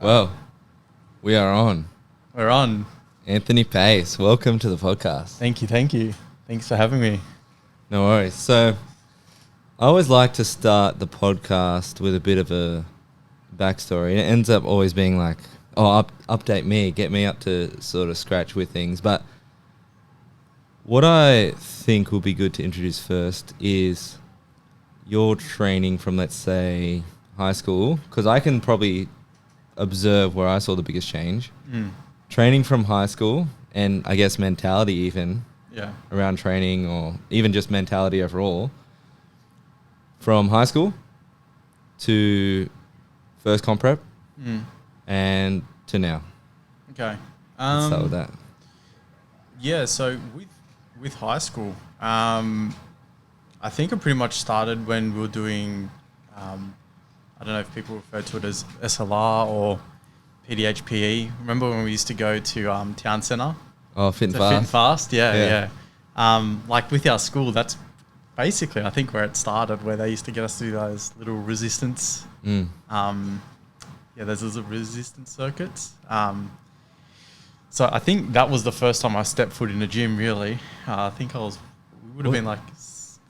Well, we are on. We're on. Anthony Pace, welcome to the podcast. Thank you. Thanks for having me. No worries. So, I always like to start the podcast with a bit of a backstory. It ends up always being like, update me, get me up to sort of scratch with things. But what I think will be good to introduce first is your training from, let's say, high school, because I can probably observe where I saw the biggest change. Training from high school, and I guess mentality even around training, or even just mentality overall, from high school to first comp prep and to now. Okay. Let's start with that. Yeah, so with high school, I think it pretty much started when we were doing, I don't know if people refer to it as SLR or PDHPE. Remember when we used to go to Town Centre? Oh, Fit and Fast. Fit and Fast, yeah. Like with our school, that's basically, I think, where it started, where they used to get us to do those little resistance. There's those resistance circuits. So I think that was the first time I stepped foot in a gym, really. I think we would have been like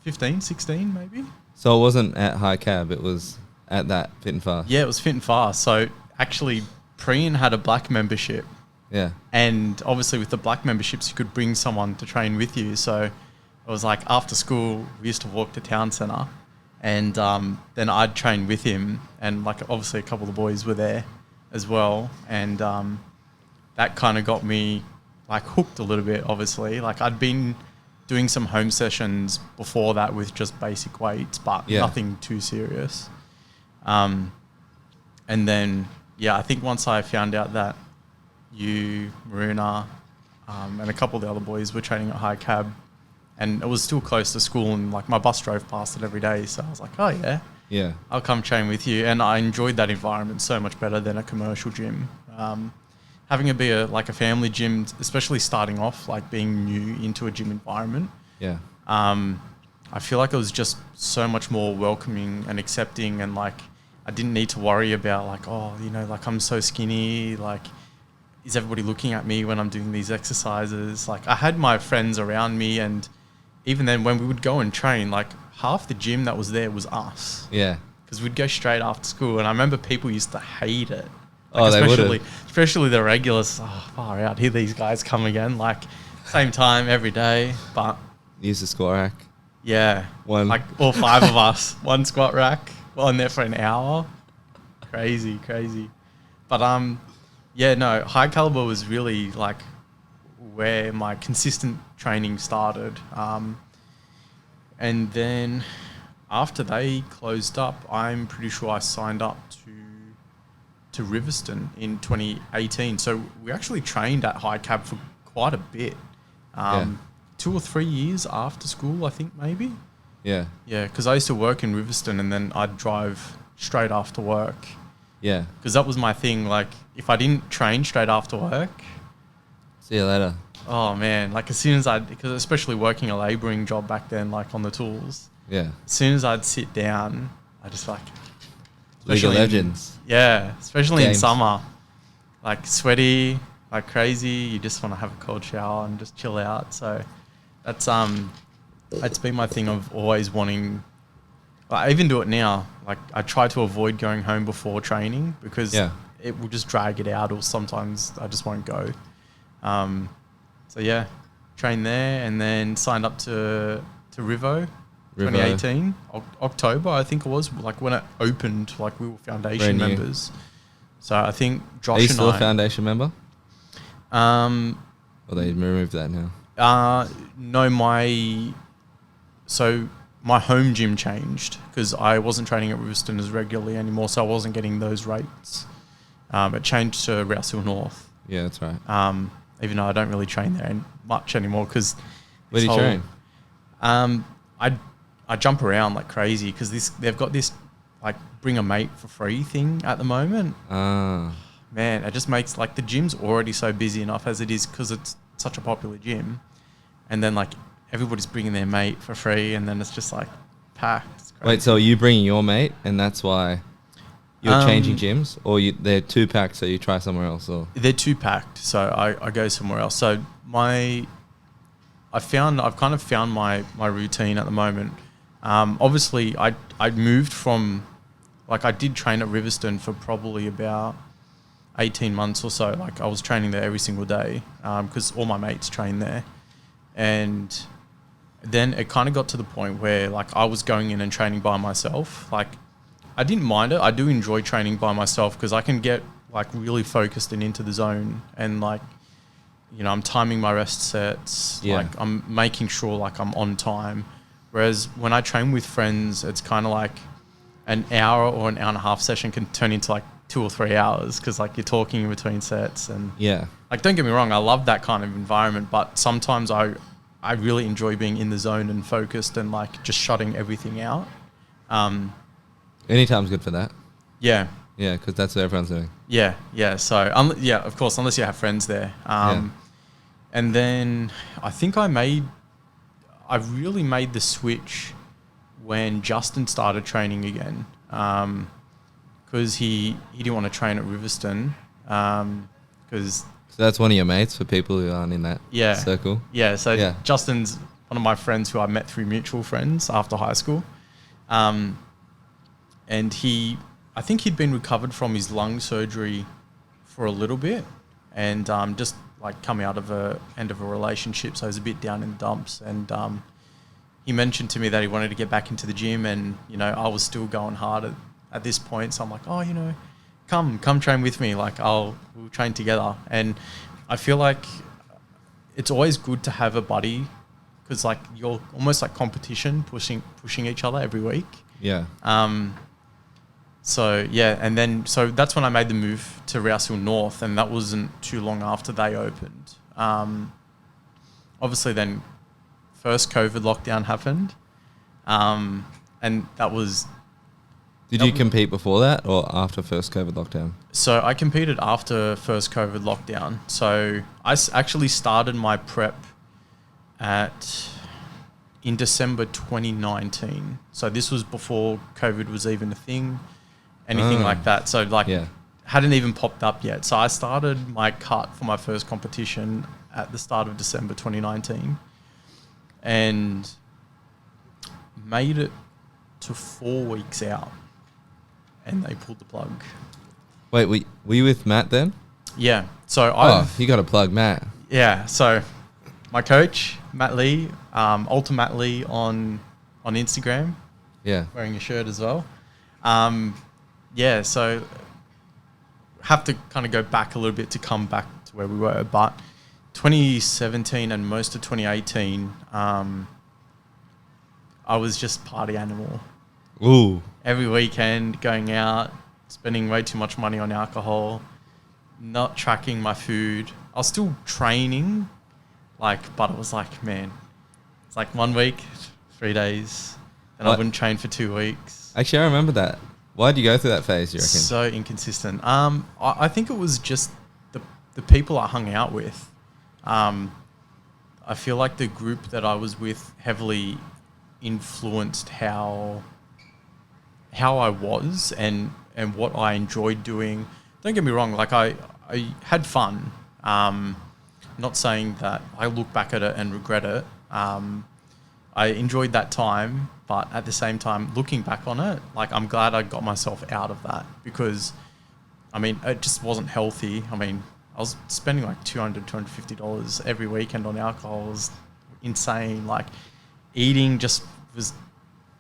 15, 16 maybe. So it wasn't at High Cab, it was at that Fit and Fast. Yeah, it was Fit and Fast. So actually, Preen had a black membership. Yeah. And obviously with the black memberships, you could bring someone to train with you. So it was like after school, we used to walk to Town Centre, and then I'd train with him. And like obviously a couple of the boys were there as well. And that kind of got me like hooked a little bit, obviously. Like I'd been doing some home sessions before that with just basic weights, but nothing too serious. And then, I think once I found out that you, Maruna, and a couple of the other boys were training at High Cab, and it was still close to school, and like my bus drove past it every day, so I was like, oh yeah, I'll come train with you. And I enjoyed that environment so much better than a commercial gym. Having it be a family gym, especially starting off, like being new into a gym environment. Yeah. I feel like it was just so much more welcoming and accepting, and like I didn't need to worry about like, like I'm so skinny, like is everybody looking at me when I'm doing these exercises? Like I had my friends around me, and even then when we would go and train, like half the gym that was there was us. Yeah. Because we'd go straight after school, and I remember people used to hate it. Like especially the regulars. Oh, far out. Here these guys come again. Like same time every day, but use the squat rack. Yeah, like all five of us, one squat rack, in there for an hour. Crazy. But High Caliber was really like where my consistent training started. And then after they closed up, I'm pretty sure I signed up to Riverstone in 2018. So we actually trained at High Cab for quite a bit. 2 or 3 years after school, I think maybe. Yeah. Yeah, because I used to work in Riverstone, and then I'd drive straight after work. Yeah. Because that was my thing. Like, if I didn't train straight after work... See you later. Oh, man. Like, as soon as because especially working a labouring job back then, like on the tools. Yeah. As soon as I'd sit down, I just like... League of Legends. Especially Games. In summer. Like, sweaty, like crazy. You just want to have a cold shower and just chill out. So... That's it's been my thing of always wanting. I even do it now. Like I try to avoid going home before training because it will just drag it out, or sometimes I just won't go. Trained there, and then signed up to Rivo 2018 October, I think it was, like when it opened. Like we were foundation members. So I think Josh. Are you still a foundation member? Or they removed that now. No, my home gym changed because I wasn't training at Riverstone as regularly anymore, so I wasn't getting those rates. It changed to Rouse Hill North. Yeah, that's right. Even though I don't really train there much anymore because... Where do you train? I jump around like crazy because they've got this like bring a mate for free thing at the moment. Man, it just makes like the gym's already so busy enough as it is because it's such a popular gym, and then like everybody's bringing their mate for free, and then it's just like packed. Wait, so are you bringing your mate, and that's why You're changing gyms, or they're 2-packed, so you try somewhere else, or They're 2-packed, so I go somewhere else. So I've kind of found my routine at the moment. Obviously, I moved from, like, I did train at Riverstone for probably about 18 months or so. Like, I was training there every single day because all my mates train there. And then it kind of got to the point where, like, I was going in and training by myself. Like, I didn't mind it. I do enjoy training by myself because I can get, like, really focused and into the zone, and, like, you know, I'm timing my rest sets. Yeah. Like, I'm making sure, like, I'm on time. Whereas when I train with friends, it's kind of like an hour or an hour and a half session can turn into like 2 or 3 hours because, like, you're talking in between sets. And yeah. like, don't get me wrong, I love that kind of environment, but sometimes I really enjoy being in the zone and focused and, like, just shutting everything out. Anytime's good for that. Yeah. Yeah, because that's what everyone's doing. Yeah. So, of course, unless you have friends there. And then I think I really made the switch when Justin started training again, because he didn't want to train at Riverstone, because So that's one of your mates, for people who aren't in that circle. Yeah, so Justin's one of my friends who I met through mutual friends after high school. And I think he'd been recovered from his lung surgery for a little bit, and just, like, come out of end of a relationship, so he was a bit down in the dumps. And he mentioned to me that he wanted to get back into the gym, and, you know, I was still going hard at this point, so I'm like, oh, you know, come train with me, like, we'll train together. And I feel like it's always good to have a buddy, because, like, you're almost like competition, pushing each other every week. Yeah. So so that's when I made the move to Rouse Hill North, and that wasn't too long after they opened. Obviously then first COVID lockdown happened, and that was... Did you compete before that or after first COVID lockdown? So I competed after first COVID lockdown. So I actually started my prep in December 2019. So this was before COVID was even a thing, anything like that. So, like, hadn't even popped up yet. So I started my cut for my first competition at the start of December 2019 and made it to 4 weeks out, and they pulled the plug. Wait, were you with Matt then? Yeah. So you got to plug Matt. Yeah. So my coach, Matt Lee, Ultra Matt Lee on Instagram. Yeah. Wearing a shirt as well. So have to kind of go back a little bit to come back to where we were. But 2017 and most of 2018, I was just party animal. Ooh. Every weekend, going out, spending way too much money on alcohol, not tracking my food. I was still training, but it was like, man, it's like 1 week, 3 days, and I wouldn't train for 2 weeks. Actually, I remember that. Why did you go through that phase, you reckon? So inconsistent. I think it was just the people I hung out with. I feel like the group that I was with heavily influenced how I was and what I enjoyed doing. Don't get me wrong, like, I had fun. Not saying that I look back at it and regret it. I enjoyed that time, but at the same time, looking back on it, like, I'm glad I got myself out of that, because, I mean, it just wasn't healthy. I mean, I was spending like $200, $250 every weekend on alcohol. It was insane. Like, eating just was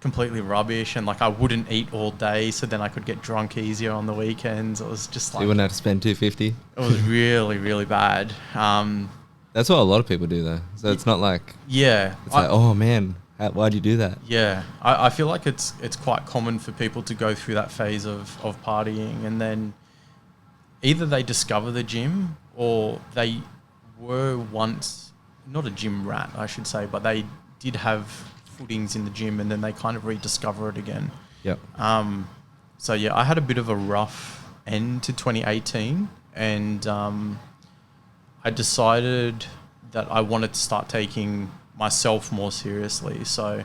completely rubbish, and, like, I wouldn't eat all day, so then I could get drunk easier on the weekends. It was just like... You wouldn't have to spend $250? It was really, really bad. That's what a lot of people do, though. So it's not like... Yeah. It's like, oh, man, why'd you do that? Yeah. I feel like it's quite common for people to go through that phase of partying, and then either they discover the gym, or they were once... Not a gym rat, I should say, but they did have footings in the gym, and then they kind of rediscover it again. Yep. So, yeah, I had a bit of a rough end to 2018, and I decided that I wanted to start taking myself more seriously. So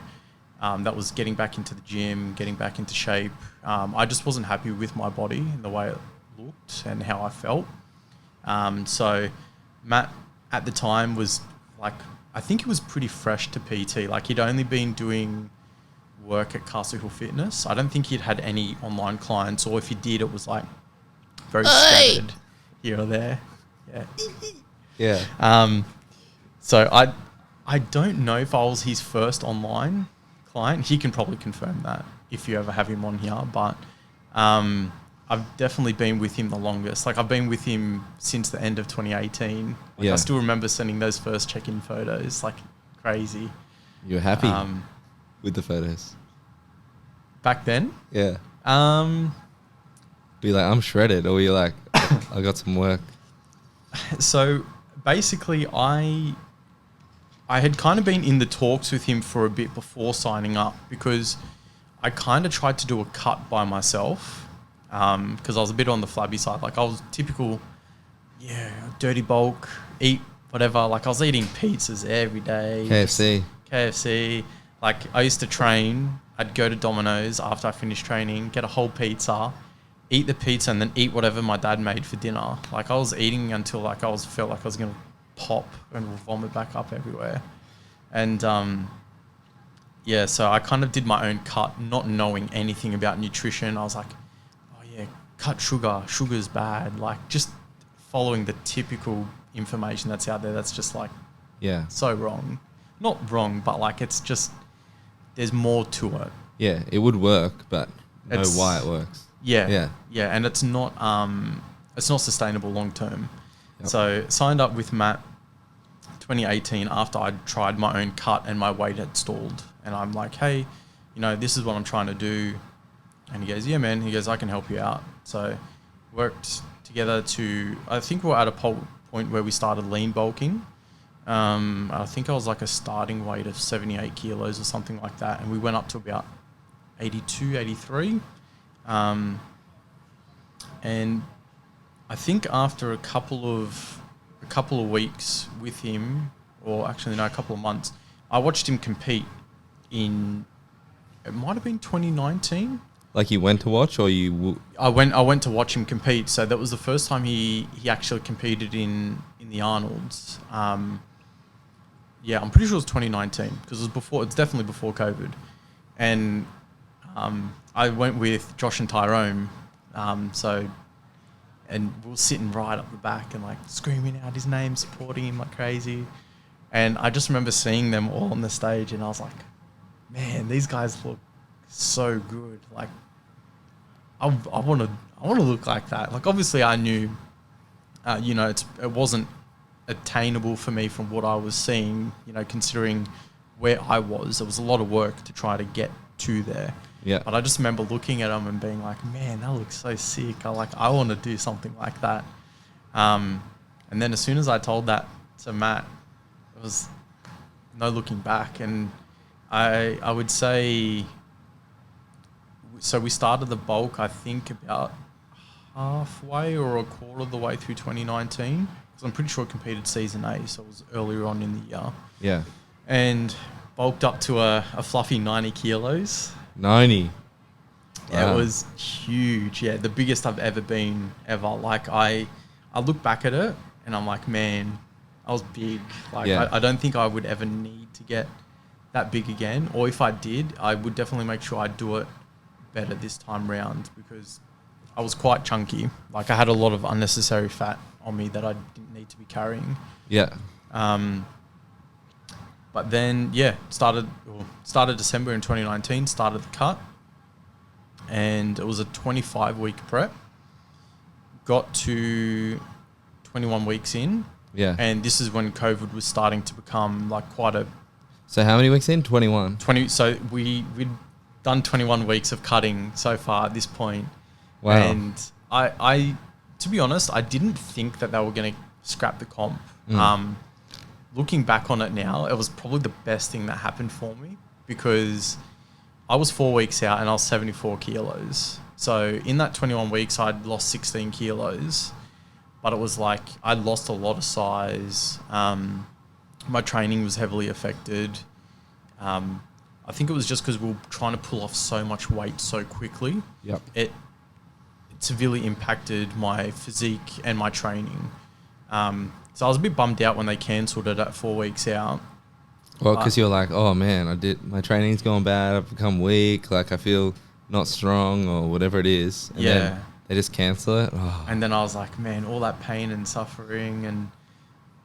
That was getting back into the gym, getting back into shape. I just wasn't happy with my body and the way it looked and how I felt. So Matt at the time was like, I think he was pretty fresh to PT. Like he'd only been doing work at Castle Hill Fitness. I don't think he'd had any online clients, or if he did, it was like very scattered here or there. Yeah. Yeah. So I don't know if I was his first online client. He can probably confirm that if you ever have him on here. But I've definitely been with him the longest. Like I've been with him since the end of 2018. Like Yeah. I still remember sending those first check-in photos. Like crazy. You're happy with the photos. Back then, Yeah. um, Be like, I'm shredded, or you're like, I got some work. so basically I had kind of been in the talks with him for a bit before signing up, because I kind of tried to do a cut by myself, because I was a bit on the flabby side. Like I was typical, dirty bulk, eat whatever. Like I was eating pizzas every day. KFC. Like I used to train. I'd go to Domino's after I finished training, get a whole pizza, eat the pizza, and then eat whatever my dad made for dinner. Like I was eating until like felt like I was gonna pop and vomit back up everywhere. And so I kind of did my own cut, not knowing anything about nutrition. I was like, oh yeah, cut sugar. Sugar's bad. Like just following the typical information that's out there. That's just like so wrong. Not wrong, but like it's just, there's more to it. Yeah, it would work, but know It's- why it works. Yeah, and it's not sustainable long term. Yep. So signed up with Matt 2018 after I'd tried my own cut and my weight had stalled, and I'm like, hey, this is what I'm trying to do, and he goes, yeah man, he goes, I can help you out. So worked together I think we're at a point where we started lean bulking. I think I was like a starting weight of 78 kilos or something like that, and we went up to about 82, 83. And I think after a couple of weeks with him, or actually no, a couple of months, I watched him compete it might have been 2019. Like you went to watch, or I went to watch him compete. So that was the first time he actually competed in the Arnold's. I'm pretty sure it was 2019, because it's definitely before COVID. And I went with Josh and Tyrone. And we were sitting right up the back and like screaming out his name, supporting him like crazy. And I just remember seeing them all on the stage, and I was like, man, these guys look so good. Like, I want to look like that. Like, obviously I knew, it wasn't attainable for me from what I was seeing, considering where I was. There was a lot of work to try to get to there. Yeah. But I just remember looking at them and being like, man, that looks so sick. I want to do something like that. And then as soon as I told that to Matt, it was no looking back. And I would say, so we started the bulk, I think about halfway or a quarter of the way through 2019. Because I'm pretty sure I competed season A, so it was earlier on in the year. Yeah. And bulked up to a fluffy 90 kilos. 90. Yeah, Wow. it was huge. Yeah, the biggest I've ever been ever. Like I look back at it and I'm like, man, I was big. Like I don't think I would ever need to get that big again. Or if I did, I would definitely make sure I do it better this time round, because I was quite chunky. Like I had a lot of unnecessary fat on me that I didn't need to be carrying. Yeah. But then, started December in 2019, started the cut, and it was a 25-week prep. Got to 21 weeks in, and this is when COVID was starting to become like quite a... So how many weeks in? 21. 20. So we'd done 21 weeks of cutting so far at this point. Wow. And I to be honest, I didn't think that they were going to scrap the comp. Looking back on it now, it was probably the best thing that happened for me, because I was 4 weeks out and I was 74 kilos. So in that 21 weeks, I'd lost 16 kilos, but it was like I lost a lot of size. My training was heavily affected. I I think it was just because we were trying to pull off so much weight so quickly. Yep. It severely impacted my physique and my training. So I was a bit bummed out when they cancelled it at 4 weeks out. Well, because you're like, oh man, my training's gone bad. I've become weak. Like I feel not strong or whatever it is. And then they just cancel it. Oh. And then I was like, man, all that pain and suffering, and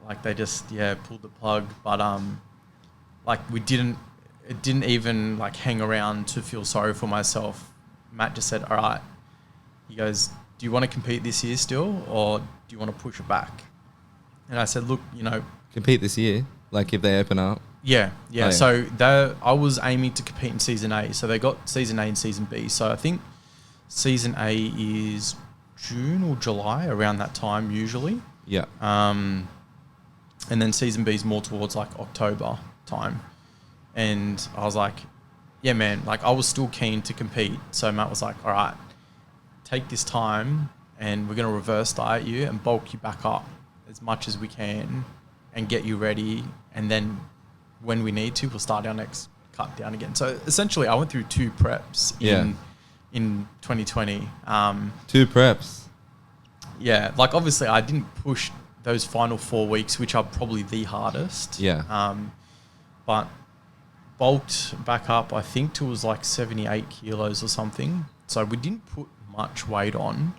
like they just pulled the plug. But like it didn't even like hang around to feel sorry for myself. Matt just said, all right. He goes, do you want to compete this year still, or do you want to push it back? And I said, look, compete this year, like if they open up. Yeah. Oh, yeah. So I was aiming to compete in Season A. So they got Season A and Season B. So I think Season A is June or July, around that time usually. Yeah. And then Season B is more towards like October time. And I was like, yeah, man, like I was still keen to compete. So Matt was like, all right, take this time and we're going to reverse diet you and bulk you back up as much as we can and get you ready. And then when we need to, we'll start our next cut down again. So essentially I went through 2 preps in 2020. 2 preps. Yeah. Like obviously I didn't push those final 4 weeks, which are probably the hardest. Yeah. But bulked back up, I think to was like 78 kilos or something. So we didn't put much weight on,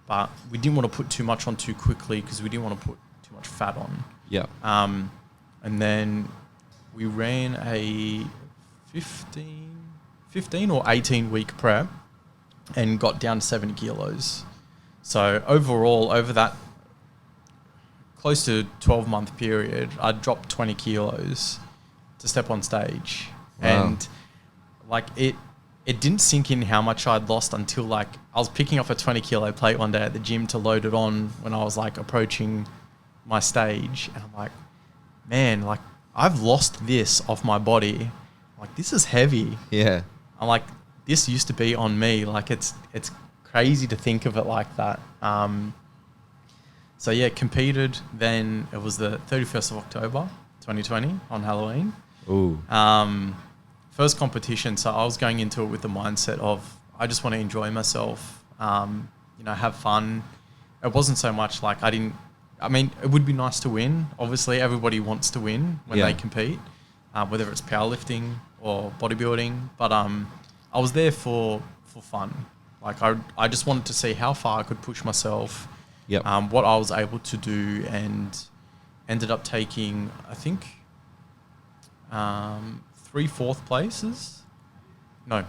but we didn't want to put too much on too quickly because we didn't want to put too much fat on. Yeah. And then we ran a 15 or 18 week prep and got down to 70 kilos. So overall, over that close to 12-month period, I dropped 20 kilos to step on stage. Wow. And like it didn't sink in how much I'd lost until like I was picking up a 20 kilo plate one day at the gym to load it on when I was like approaching my stage. And I'm like, man, like I've lost this off my body. Like this is heavy. Yeah. I'm like, this used to be on me. Like it's crazy to think of it like that. So yeah, competed. Then it was the 31st of October, 2020 on Halloween. Ooh. First competition. So I was going into it with the mindset of, I just want to enjoy myself, have fun. It wasn't so much like it would be nice to win. Obviously everybody wants to win when they compete, whether it's powerlifting or bodybuilding. But I was there for fun. Like I just wanted to see how far I could push myself, what I was able to do, and ended up taking, I think, 3 4th places. No.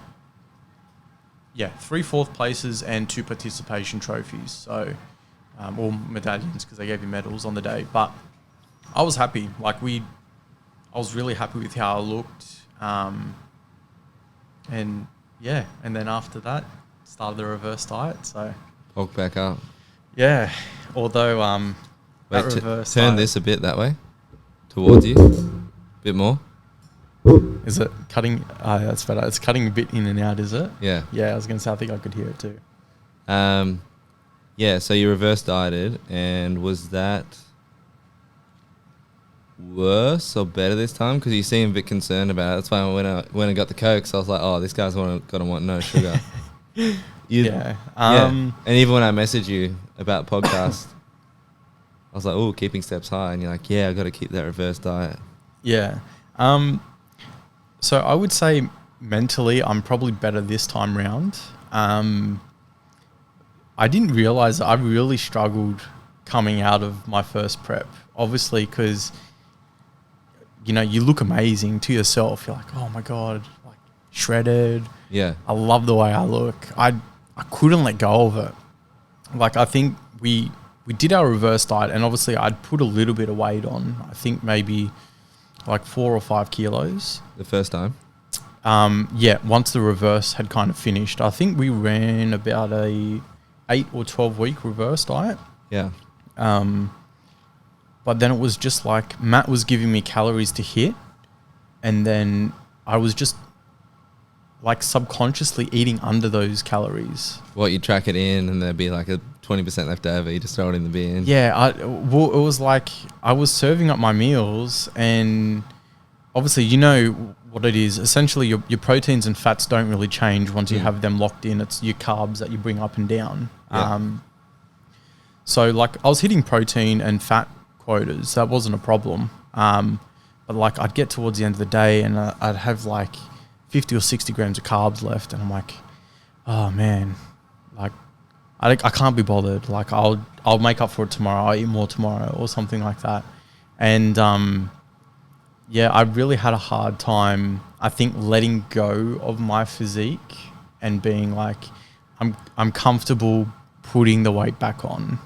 Yeah, 3 4th places and 2 participation trophies. So, or medallions because they gave you medals on the day. But I was happy. Like I was really happy with how I looked. And then after that, started the reverse diet. So Bulk back up. yeah, although Wait, reverse turn diet, this a bit that way, towards you, a bit more. is it cutting? That's better. It's cutting a bit in and out, is it? Yeah. Yeah, I was gonna say I think I could hear it too. Yeah. So you reverse dieted, and was that worse or better this time? Because you seem a bit concerned about it. That's why when I got the Cokes, I was like, oh, this guy's gonna want no sugar. Yeah. And even when I messaged you about podcast, I was like, oh, keeping steps high, and you're like, yeah, I got to keep that reverse diet. Yeah. So I would say mentally, I'm probably better this time round. I didn't realize I really struggled coming out of my first prep, obviously, because, you look amazing to yourself. You're like, oh my God, like shredded. Yeah. I love the way I look. I couldn't let go of it. Like, I think we did our reverse diet, and obviously I'd put a little bit of weight on. I think maybe like 4 or 5 kilos. The first time? Once the reverse had kind of finished. I think we ran about a 8 or 12 week reverse diet. Yeah. But then it was just like Matt was giving me calories to hit, and then I was just like subconsciously eating under those calories. What, you track it in and there'd be like a 20% left over, you just throw it in the bin? Yeah, it was like I was serving up my meals, and obviously, what it is. Essentially, your proteins and fats don't really change once you Mm. have them locked in. It's your carbs that you bring up and down. Yeah. So like I was hitting protein and fat quotas. That wasn't a problem. But like I'd get towards the end of the day and I'd have like 50 or 60 grams of carbs left, and I'm like, oh man, like I can't be bothered. Like I'll make up for it tomorrow. I'll eat more tomorrow or something like that. And yeah, I really had a hard time, I think, letting go of my physique and being like, I'm comfortable putting the weight back on.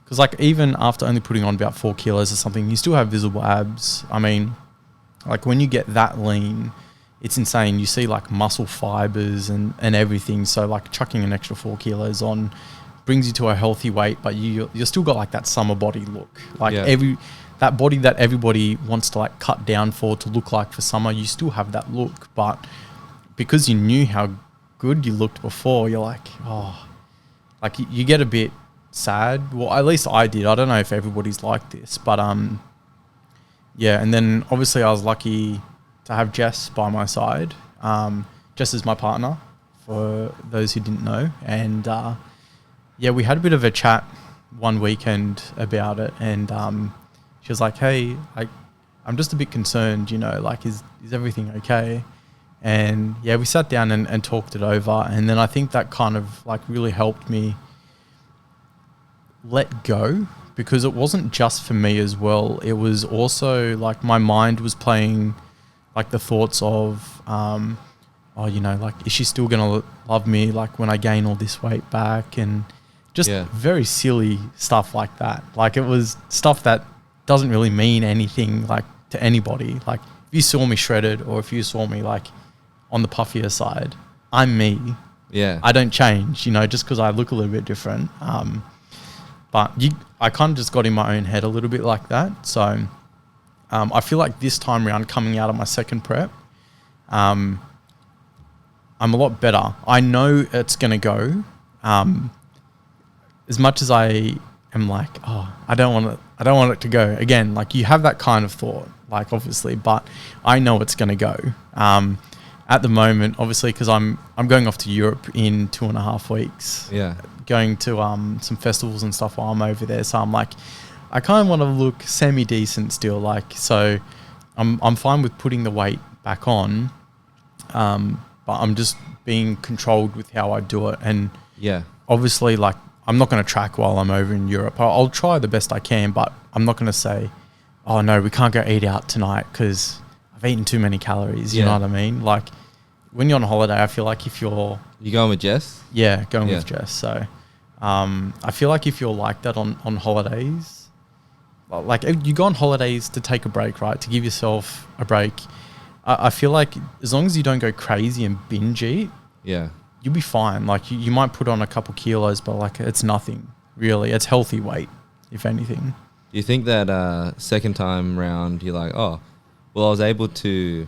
Because like even after only putting on about 4 kilos or something, you still have visible abs. I mean, like when you get that lean, it's insane. You see like muscle fibers and everything. So like chucking an extra 4 kilos on brings you to a healthy weight, but you're still got like that summer body look. Like that body that everybody wants to like cut down for to look like for summer, you still have that look. But because you knew how good you looked before, you're like, oh, like you get a bit sad. Well, at least I did. I don't know if everybody's like this, but yeah. And then obviously I was lucky to have Jess by my side. Jess is my partner, for those who didn't know. And yeah, we had a bit of a chat one weekend about it, and she was like, hey, I'm just a bit concerned, like is everything okay? And yeah, we sat down and talked it over, and then I think that kind of like really helped me let go, because it wasn't just for me as well. It was also like my mind was playing like the thoughts of, oh, like, is she still going to love me like when I gain all this weight back? And just very silly stuff like that. Like it was stuff that doesn't really mean anything like to anybody. Like if you saw me shredded, or if you saw me like on the puffier side, I'm me. Yeah. I don't change, just because I look a little bit different. But I kind of just got in my own head a little bit like that. So I feel like this time around, coming out of my second prep, I'm a lot better. I know it's going to go. As much as I am like, oh, I don't want it to go. Again, like you have that kind of thought, like obviously, but I know it's going to go. At the moment, obviously, because I'm going off to Europe in 2.5 weeks. Yeah. Going to some festivals and stuff while I'm over there. So I'm like, I kind of want to look semi-decent still. Like, so I'm fine with putting the weight back on, but I'm just being controlled with how I do it. And yeah, obviously, like, I'm not going to track while I'm over in Europe. I'll try the best I can, but I'm not going to say, oh no, we can't go eat out tonight because I've eaten too many calories. You know what I mean? Like when you're on holiday, I feel like if you're... You going with Jess? Yeah, going with Jess. So I feel like if you're like that on holidays, like you go on holidays to take a break, right? To give yourself a break. I feel like as long as you don't go crazy and binge eat, you'll be fine. Like you might put on a couple kilos, but like it's nothing really. It's healthy weight, if anything. Do you think that second time round, you're like, oh, well, I was able to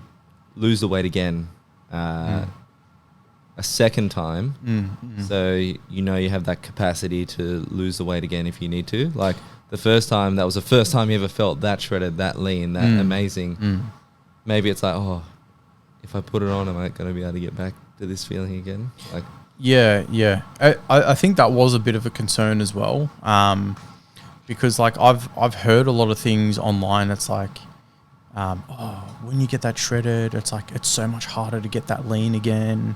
lose the weight again a second time. So, you have that capacity to lose the weight again if you need to. Like the first time, that was the first time you ever felt that shredded, that lean, that amazing. Maybe it's like, oh, if I put it on, am I going to be able to get back to this feeling again? Like, yeah. I think that was a bit of a concern as well. Because like I've heard a lot of things online. It's like, when you get that shredded, it's like it's so much harder to get that lean again,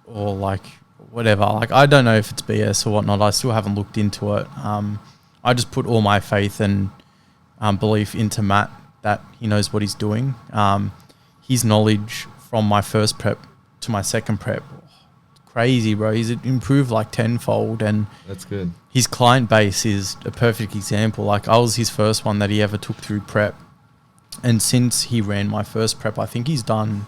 or like whatever. Like I don't know if it's BS or whatnot. I still haven't looked into it. I just put all my faith and belief into Matt that he knows what he's doing. His knowledge from my first prep to my second prep, crazy, bro. He's improved like tenfold, and that's good. His client base is a perfect example. Like I was his first one that he ever took through prep, and since he ran my first prep, I think he's done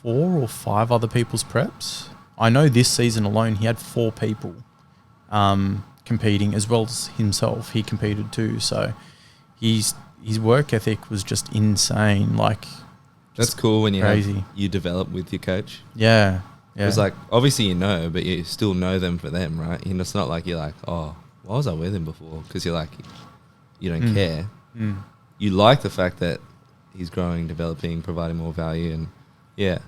4 or 5 other people's preps. I know this season alone he had 4 people competing, as well as himself. He competed too, so his work ethic was just insane. Like that's cool when crazy. You develop with your coach. Yeah. It's like, obviously but you still know them for them, right? It's not like you're like, oh, why was I with him before? Because you're like, you don't care. You like the fact that he's growing, developing, providing more value. And yeah,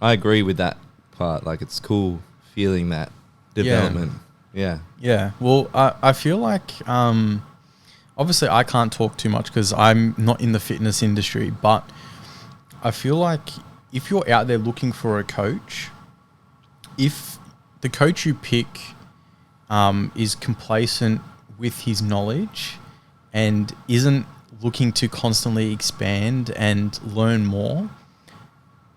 I agree with that part. Like, it's cool feeling that development. Yeah. Yeah. Well, I feel like, obviously I can't talk too much because I'm not in the fitness industry, but I feel like if you're out there looking for a coach, if the coach you pick is complacent with his knowledge and isn't looking to constantly expand and learn more,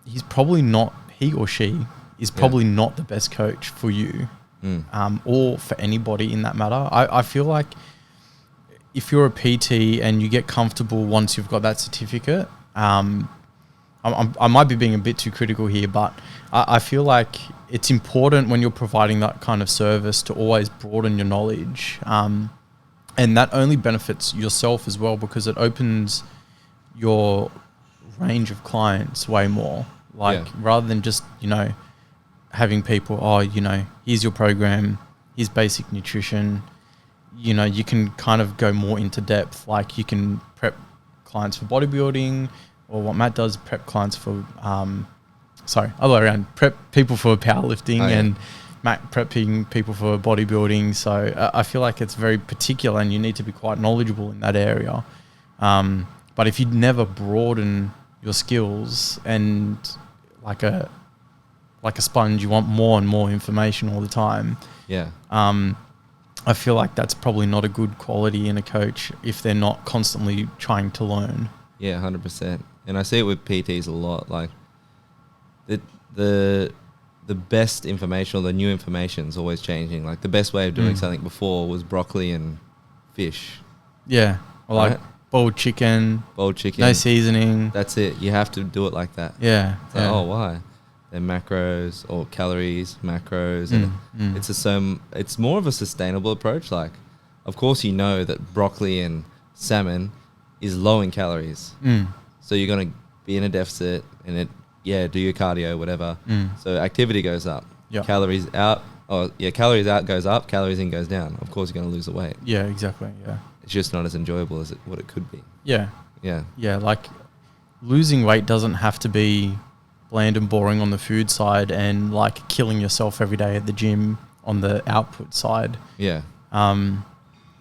he or she is probably not the best coach for you, or for anybody in that matter. I feel like if you're a PT and you get comfortable once you've got that certificate, I might be being a bit too critical here, but I feel like it's important when you're providing that kind of service to always broaden your knowledge. And that only benefits yourself as well, because it opens your range of clients way more. Like, rather than just, having people, here's your program, here's basic nutrition. You can kind of go more into depth. Like, you can prep clients for bodybuilding, or what Matt does, prep clients for, other way around, prep people for powerlifting, and Matt prepping people for bodybuilding. So I feel like it's very particular and you need to be quite knowledgeable in that area. But if you never broaden your skills and like a sponge, you want more and more information all the time. Yeah. I feel like that's probably not a good quality in a coach if they're not constantly trying to learn. Yeah, 100%. And I see it with PTs a lot. Like, the best information or the new information is always changing. Like, the best way of doing something before was broccoli and fish. Yeah. Or like boiled chicken. No seasoning. That's it. You have to do it like that. Yeah. It's like, oh, why? They're macros or calories, macros. And it's more of a sustainable approach. Like, of course, you know that broccoli and salmon is low in calories. So you're going to be in a deficit and do your cardio, whatever. So activity goes up. Calories out goes up, calories in goes down. Of course, you're going to lose the weight. Yeah, exactly. Yeah. It's just not as enjoyable as what it could be. Yeah. Yeah. Yeah, like losing weight doesn't have to be bland and boring on the food side and like killing yourself every day at the gym on the output side. Yeah.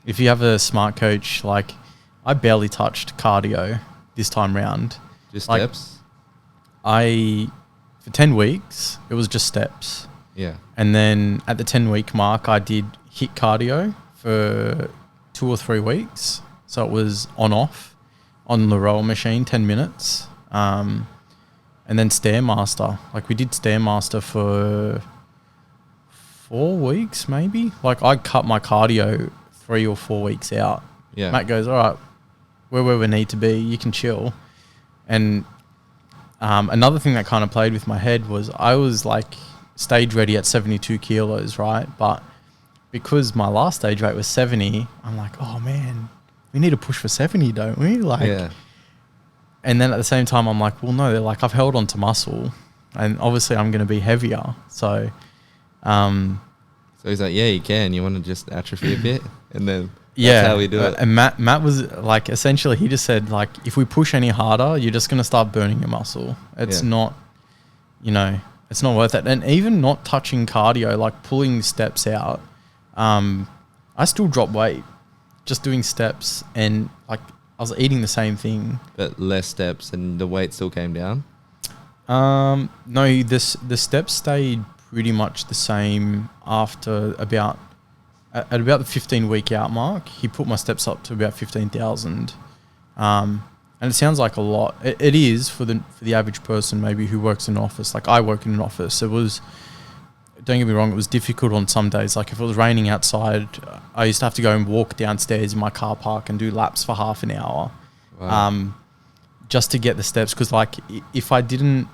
If you have a smart coach, like I barely touched cardio this time round. Just like, steps? For 10 weeks, it was just steps. Yeah. And then at the 10-week mark, I did HIIT cardio for 2 or 3 weeks. So it was on-off on the rower machine, 10 minutes. And then Stairmaster. Like, we did Stairmaster for 4 weeks, maybe. Like, I cut my cardio 3 or 4 weeks out. Yeah. Matt goes, all right, we're where we need to be. You can chill. And another thing that kind of played with my head was I was like stage ready at 72 kilos, right? But because my last stage weight was 70, I'm like, oh man, we need to push for 70, don't we? Like, yeah. And then at the same time, I'm like, well, no, they're like, I've held on to muscle and obviously I'm going to be heavier. So, so he's like, yeah, you can. You want to just atrophy a bit? And then that's how we do it. And Matt was like, essentially, he just said, like, if we push any harder, you're just going to start burning your muscle. It's not, it's not worth it. And even not touching cardio, like pulling steps out, I still drop weight just doing steps, and like I was eating the same thing. But less steps and the weight still came down? No, the steps stayed pretty much the same after about the 15-week out mark. He put my steps up to about 15,000. And it sounds like a lot. It is for the average person maybe who works in an office. Like I work in an office. It was, don't get me wrong, it was difficult on some days. Like if it was raining outside, I used to have to go and walk downstairs in my car park and do laps for half an hour. Wow. Just to get the steps. Because like if I didn't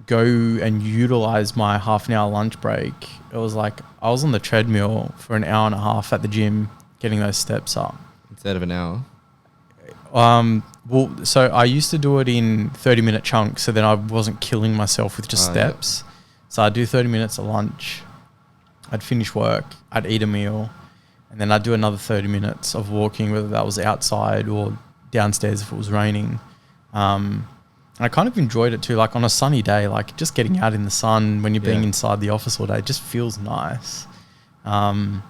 go and utilize my half an hour lunch break, it was like I was on the treadmill for an hour and a half at the gym getting those steps up. Instead of an hour? Well, so I used to do it in 30-minute chunks, so then I wasn't killing myself with just steps. Yep. So I'd do 30 minutes at lunch, I'd finish work, I'd eat a meal, and then I'd do another 30 minutes of walking, whether that was outside or downstairs if it was raining. I kind of enjoyed it too. Like on a sunny day, like just getting out in the sun when you're being inside the office all day just feels nice. And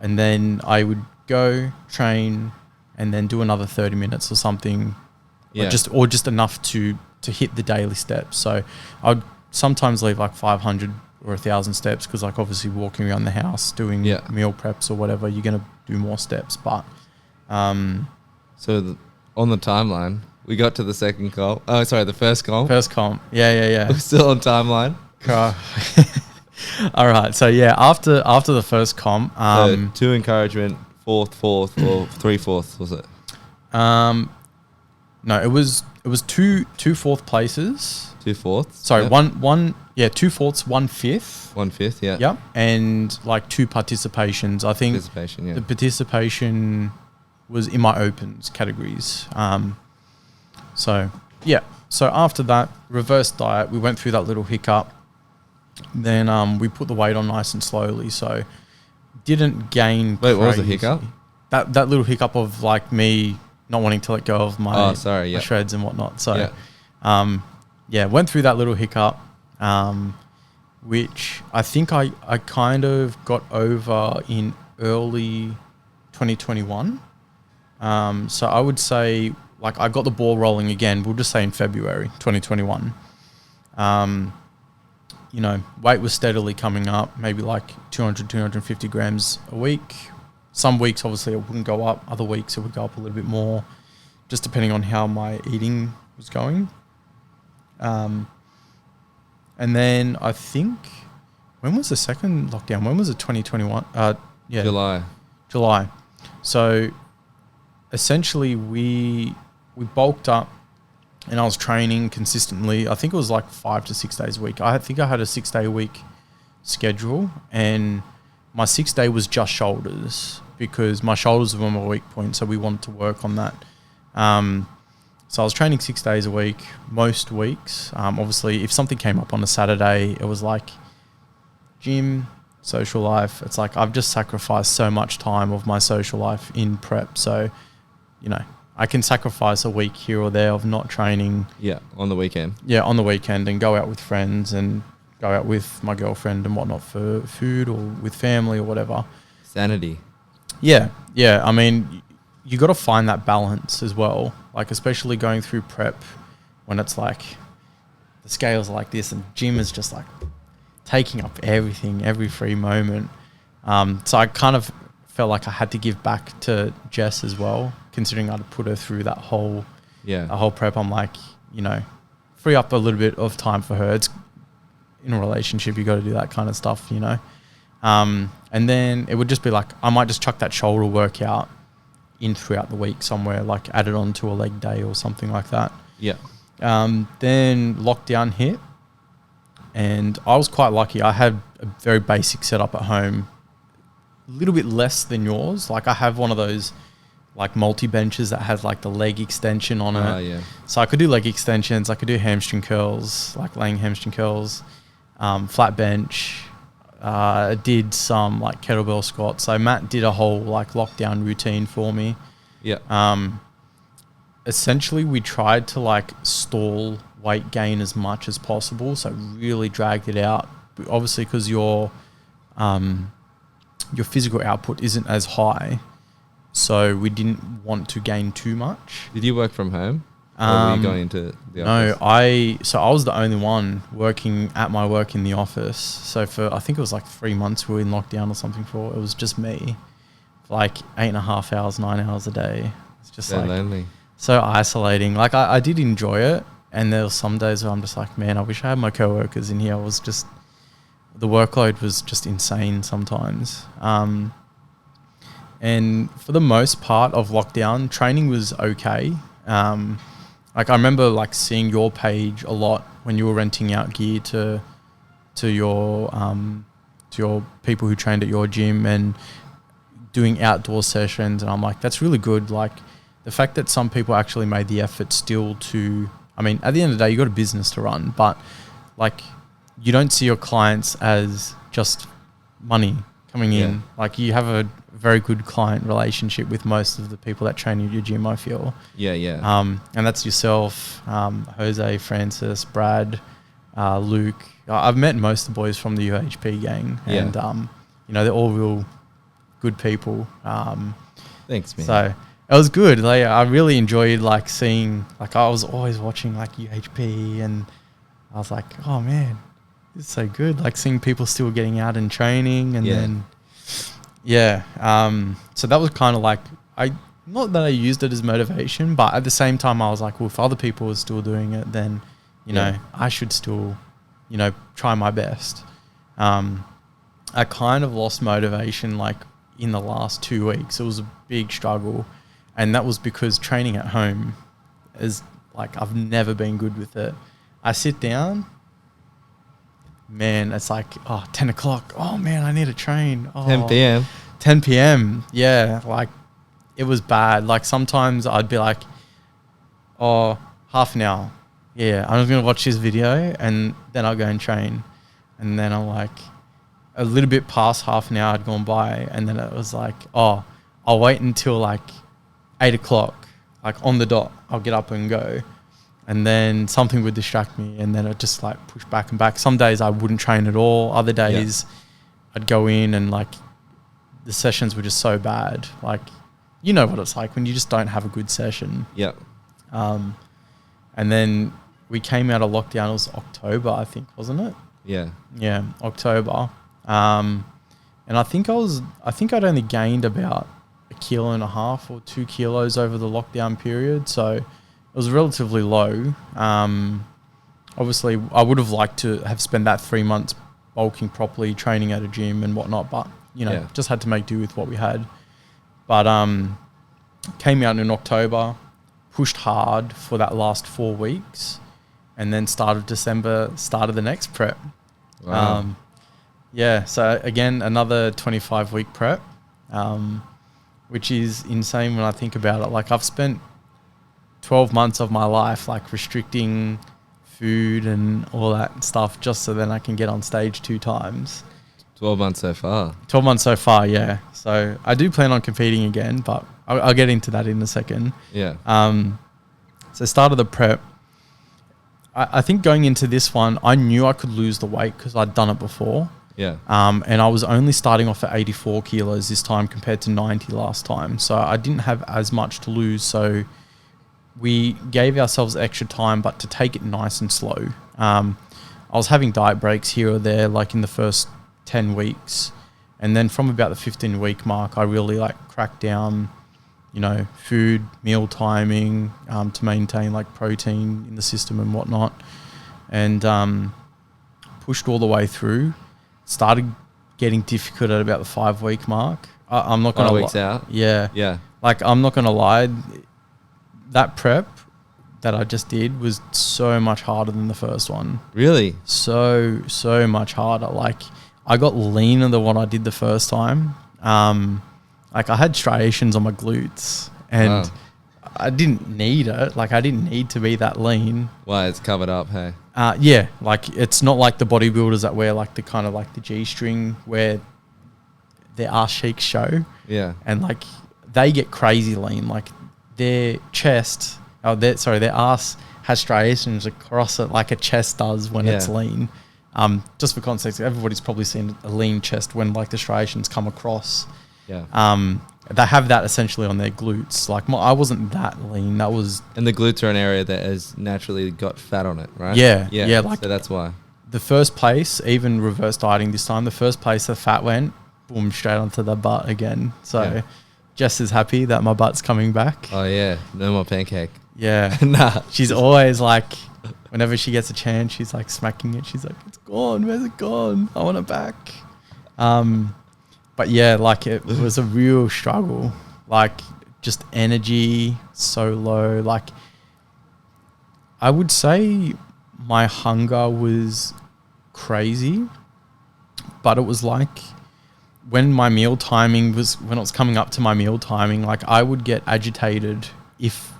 then I would go train and then do another 30 minutes or something, or just enough to hit the daily steps. So I'd sometimes leave like 500 or 1,000 steps because like obviously walking around the house, doing meal preps or whatever, you're going to do more steps. But so on the timeline, we got to the second comp. Oh, sorry, the first comp. First comp. Yeah. We're still on timeline. All right. So yeah, after the first comp, so 2 encouragement, 4th, or 3/4 was it? No, it was 2 4th places. 2 fourths. Sorry, 2 4ths, 1 5th. 1 5th, yeah. Yep, and like 2 participations. I think the participation was in my opens categories. So after that reverse diet, we went through that little hiccup. Then we put the weight on nice and slowly, so didn't gain. Wait, what was the hiccup? That little hiccup of like me not wanting to let go of my shreds and whatnot. So went through that little hiccup, which I think I kind of got over in early 2021. So I would say like I got the ball rolling again. We'll just say in February 2021. Weight was steadily coming up, maybe like 200, 250 grams a week. Some weeks, obviously, it wouldn't go up. Other weeks, it would go up a little bit more, just depending on how my eating was going. And then I think, when was the second lockdown? When was it? 2021? July. So essentially, we bulked up, and I was training consistently. I think it was like 5 to 6 days a week. I think I had a 6-day a week schedule, and my 6th day was just shoulders because my shoulders were my weak point. So we wanted to work on that. So I was training 6 days a week, most weeks. Obviously, if something came up on a Saturday, it was like gym, social life. It's like I've just sacrificed so much time of my social life in prep. So, I can sacrifice a week here or there of not training. Yeah, on the weekend. Yeah, on the weekend, and go out with friends and go out with my girlfriend and whatnot for food or with family or whatever. Sanity. Yeah. I mean, you got to find that balance as well. Like, especially going through prep when it's like the scales like this and gym is just like taking up everything, every free moment. So I kind of felt like I had to give back to Jess as well, considering I'd put her through that whole prep. I'm like, free up a little bit of time for her. It's in a relationship, you got to do that kind of stuff, and then it would just be like, I might just chuck that shoulder workout in throughout the week somewhere, like add it on to a leg day or something like that. Yeah. Then lockdown hit, and I was quite lucky. I had a very basic setup at home, a little bit less than yours. Like I have one of those like multi-benches that has like the leg extension on it. Yeah. So I could do leg extensions, I could do hamstring curls, like laying hamstring curls, flat bench. I did some like kettlebell squats. So Matt did a whole like lockdown routine for me. Yeah. Essentially we tried to like stall weight gain as much as possible. So really dragged it out. But obviously because your physical output isn't as high. So we didn't want to gain too much. Did you work from home? Or were you going into the office? No, I was the only one working at my work in the office. So for, I think it was like 3 months we were in lockdown or something it was just me. For like 8.5 hours, 9 hours a day. It's just so lonely. So isolating. Like I did enjoy it. And there were some days where I'm just like, man, I wish I had my coworkers in here. The workload was just insane sometimes. And for the most part of lockdown, training was okay. Like I remember like seeing your page a lot when you were renting out gear to your people who trained at your gym and doing outdoor sessions, and I'm like, that's really good. Like the fact that some people actually made the effort still to, I mean, at the end of the day, you got a business to run, but like you don't see your clients as just money coming in. Like you have a very good client relationship with most of the people that train in your gym, I feel. Yeah. And that's yourself, Jose, Francis, Brad, Luke. I've met most of the boys from the UHP gang, and they're all real good people. Thanks, man. So it was good. Like, I really enjoyed seeing. I was always watching UHP, and I was like, oh man, it's so good. Seeing people still getting out and training, and then so that was kind of not that I used it as motivation, but at the same time I was like, well, if other people are still doing it, then I should still try my best. I kind of lost motivation in the last 2 weeks. It was a big struggle, and that was because training at home is I've never been good with it. I sit down, man, it's 10 o'clock. Oh man, I need to train. 10 p.m. 10 p.m. Yeah, it was bad. Sometimes I'd be half an hour. Yeah, I'm just going to watch this video and then I'll go and train. And then I'm a little bit past half an hour had gone by, and then it was I'll wait until 8 o'clock, on the dot, I'll get up and go. And then something would distract me, and then I'd just push back and back. Some days I wouldn't train at all. Other days I'd go in and the sessions were just so bad. You know what it's like when you just don't have a good session. Yeah. And then we came out of lockdown. It was October, I think, wasn't it? Yeah. Yeah, October. And I think I'd only gained about 1.5 kilos or 2 kilos over the lockdown period. So it was relatively low. Obviously, I would have liked to have spent that 3 months bulking properly, training at a gym and whatnot, but just had to make do with what we had. But came out in October, pushed hard for that last 4 weeks, and then started the next prep. Wow. So again, another 25-week prep, which is insane when I think about it. I've spent 12 months of my life restricting food and all that stuff just so then I can get on stage 2 times. 12 months so far. 12 months so far, yeah. So I do plan on competing again, but I'll get into that in a second. Yeah. So started the prep. I think going into this one, I knew I could lose the weight because I'd done it before. Yeah. And I was only starting off at 84 kilos this time compared to 90 last time. So I didn't have as much to lose. So we gave ourselves extra time, but to take it nice and slow. I was having diet breaks here or there, in the first 10 weeks. And then from about the 15-week mark, I really cracked down, food, meal timing, to maintain protein in the system and whatnot. And pushed all the way through. Started getting difficult at about the 5-week mark. I'm not going to 5 weeks out? Yeah. Yeah. I'm not going to lie. That prep that I just did was so much harder than the first one. Really? So much harder. I got leaner than what I did the first time. I had striations on my glutes, and I didn't need it. I didn't need to be that lean. Why? It's covered up, hey? Yeah. It's not like the bodybuilders that wear the kind of the G-string where their ass cheeks show. Yeah. And they get crazy lean. Their chest, their ass has striations across it like a chest does when it's lean. Just for context, everybody's probably seen a lean chest when the striations come across. Yeah. They have that essentially on their glutes. I wasn't that lean. That was... And the glutes are an area that has naturally got fat on it, right? Yeah. So that's why. The first place, even reverse dieting this time, the first place the fat went, boom, straight onto the butt again. So Jess is happy that my butt's coming back. Oh, yeah. No more pancake. Yeah. Nah. She's always whenever she gets a chance, she's smacking it. She's it's gone. Where's it gone? I want it back. But yeah, it was a real struggle. Just energy so low. I would say my hunger was crazy, but it was when my meal timing when it was coming up to my meal timing, I would get agitated if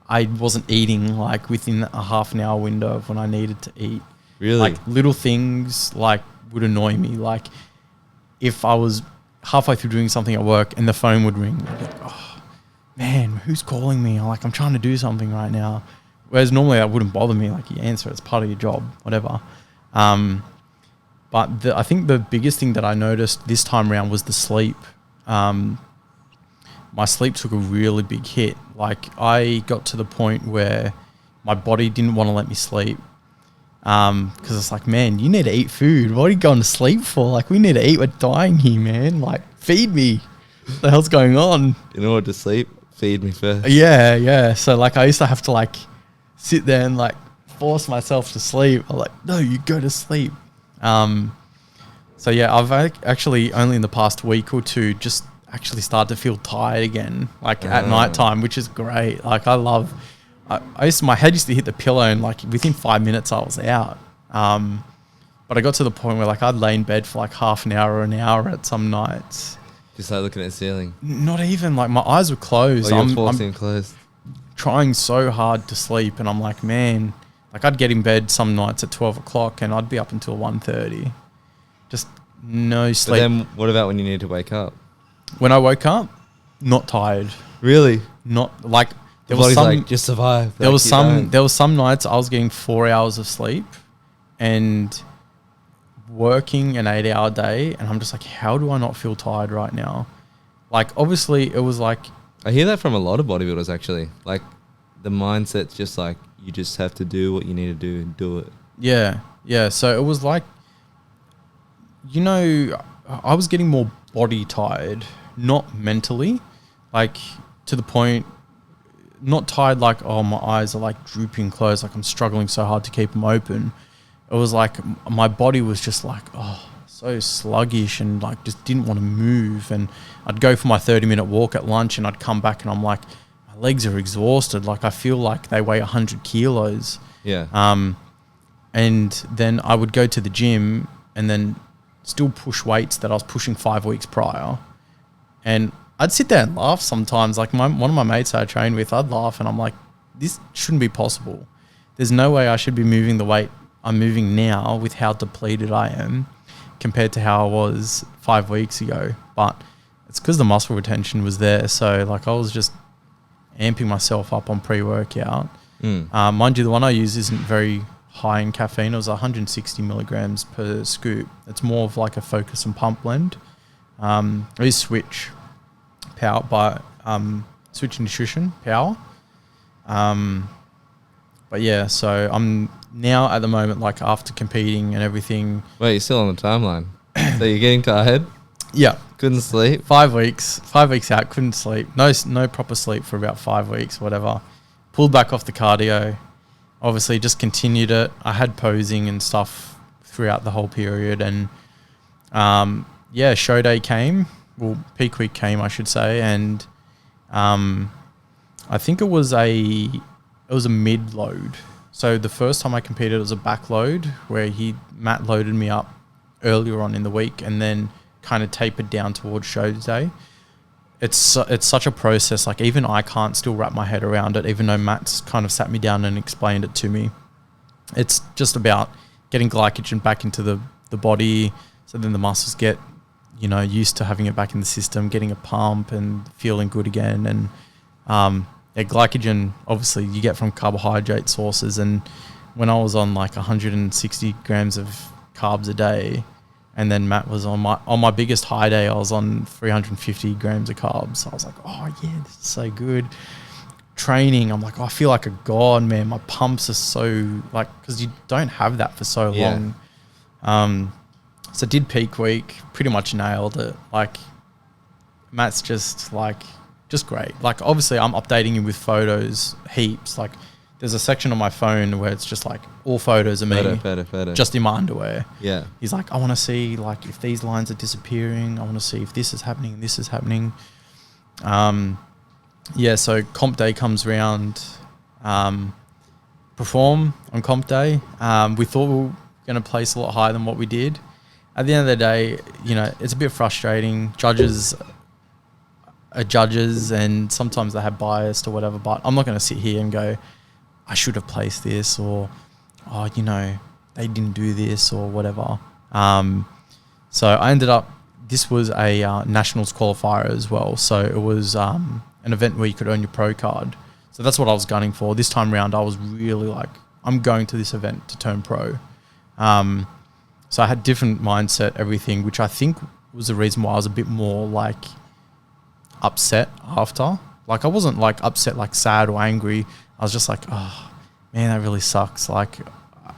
I wasn't eating within a half an hour window of when I needed to eat. Really? Little things would annoy me. If I was halfway through doing something at work and the phone would ring. I'd be like, oh, man, who's calling me? I'm trying to do something right now. Whereas normally that wouldn't bother me. Like, you answer, it's part of your job, whatever. But I think the biggest thing that I noticed this time around was the sleep. My sleep took a really big hit. Like, I got to the point where my body didn't want to let me sleep. Because it's like, man, you need to eat food. What are you going to sleep for? Like, we need to eat. We're dying here, man. Like, feed me. What the hell's going on? In order to sleep, feed me first. Yeah. So, like, I used to have to, like, sit there and, like, force myself to sleep. I'm like, no, you go to sleep. So, yeah, I've actually only in the past week or two just actually started to feel tired again, like at night time, which is great. Like, my head used to hit the pillow and, like, within 5 minutes I was out. But I got to the point where, like, I'd lay in bed for like half an hour or an hour at some nights. Just like looking at the ceiling. Not even, like, my eyes were closed. Oh, you're forcing closed. Trying so hard to sleep, and I'm like, man, like, I'd get in bed some nights at 12 o'clock and I'd be up until 1:30. Just no sleep. But then what about when you need to wake up? When I woke up, not tired. Really? Not like The body's like, just survive. There was some nights I was getting 4 hours of sleep and working an 8-hour day, and I'm just like, how do I not feel tired right now? Like, obviously it was like, I hear that from a lot of bodybuilders actually. Like, the mindset's just like, you just have to do what you need to do and do it. Yeah. So it was like, you know, I was getting more body tired, not mentally, like, to the point, not tired like, oh, my eyes are like drooping closed, like I'm struggling so hard to keep them open. It was like my body was just like, oh, so sluggish, and like just didn't want to move. And I'd go for my 30-minute walk at lunch and I'd come back and I'm like, my legs are exhausted. Like, I feel like they weigh 100 kilos. Yeah. And then I would go to the gym and then still push weights that I was pushing 5 weeks prior. And I'd sit there and laugh sometimes. Like, one of my mates I trained with, I'd laugh and I'm like, this shouldn't be possible. There's no way I should be moving the weight I'm moving now with how depleted I am compared to how I was 5 weeks ago. But it's because the muscle retention was there. So, like, I was just amping myself up on pre-workout. Mind you, the one I use isn't very high in caffeine. It was 160 milligrams per scoop. It's more of like a focus and pump blend. I use Switch Power by Switch Nutrition Power. But yeah, so I'm now at the moment, like, after competing and everything. Wait, you're still on the timeline. So you're getting tired? Yeah. Couldn't sleep? 5 weeks. 5 weeks out, couldn't sleep. No proper sleep for about 5 weeks, whatever. Pulled back off the cardio. Obviously just continued it. I had posing and stuff throughout the whole period. And yeah, show day came. Well, peak week came, I should say. And I think it was a mid load. So the first time I competed, it was a back load where Matt loaded me up earlier on in the week and then kind of tapered down towards show day. It's such a process. Like, even I can't still wrap my head around it, even though Matt's kind of sat me down and explained it to me. It's just about getting glycogen back into the body, so then the muscles get, you know, used to having it back in the system, getting a pump and feeling good again. And yeah, glycogen, obviously, you get from carbohydrate sources. And when I was on like 160 grams of carbs a day, and then Matt was on my biggest high day, I was on 350 grams of carbs. I was like, oh yeah, this is so good. Training, I'm like, oh, I feel like a god, man. My pumps are so, like, because you don't have that for so long. So did peak week, pretty much nailed it. Like, Matt's just great. Like, obviously I'm updating him with photos heaps. Like, there's a section on my phone where it's just like all photos of me Photo. just in my underwear. Yeah. He's like, I want to see, like, if these lines are disappearing. I want to see if this is happening and this is happening. Yeah, so comp day comes around. Perform on comp day. We thought we were going to place a lot higher than what we did. At the end of the day, you know, it's a bit frustrating. Judges are judges, and sometimes they have bias or whatever, but I'm not going to sit here and go, I should have placed this, or, oh, you know, they didn't do this or whatever. So I ended up this was a nationals qualifier as well. So it was an event where you could earn your pro card. So that's what I was gunning for. This time round, I was really like, I'm going to this event to turn pro. So I had different mindset, everything, which I think was the reason why I was a bit more like upset after. Like I wasn't like upset, like sad or angry. I was just like, oh man, that really sucks. Like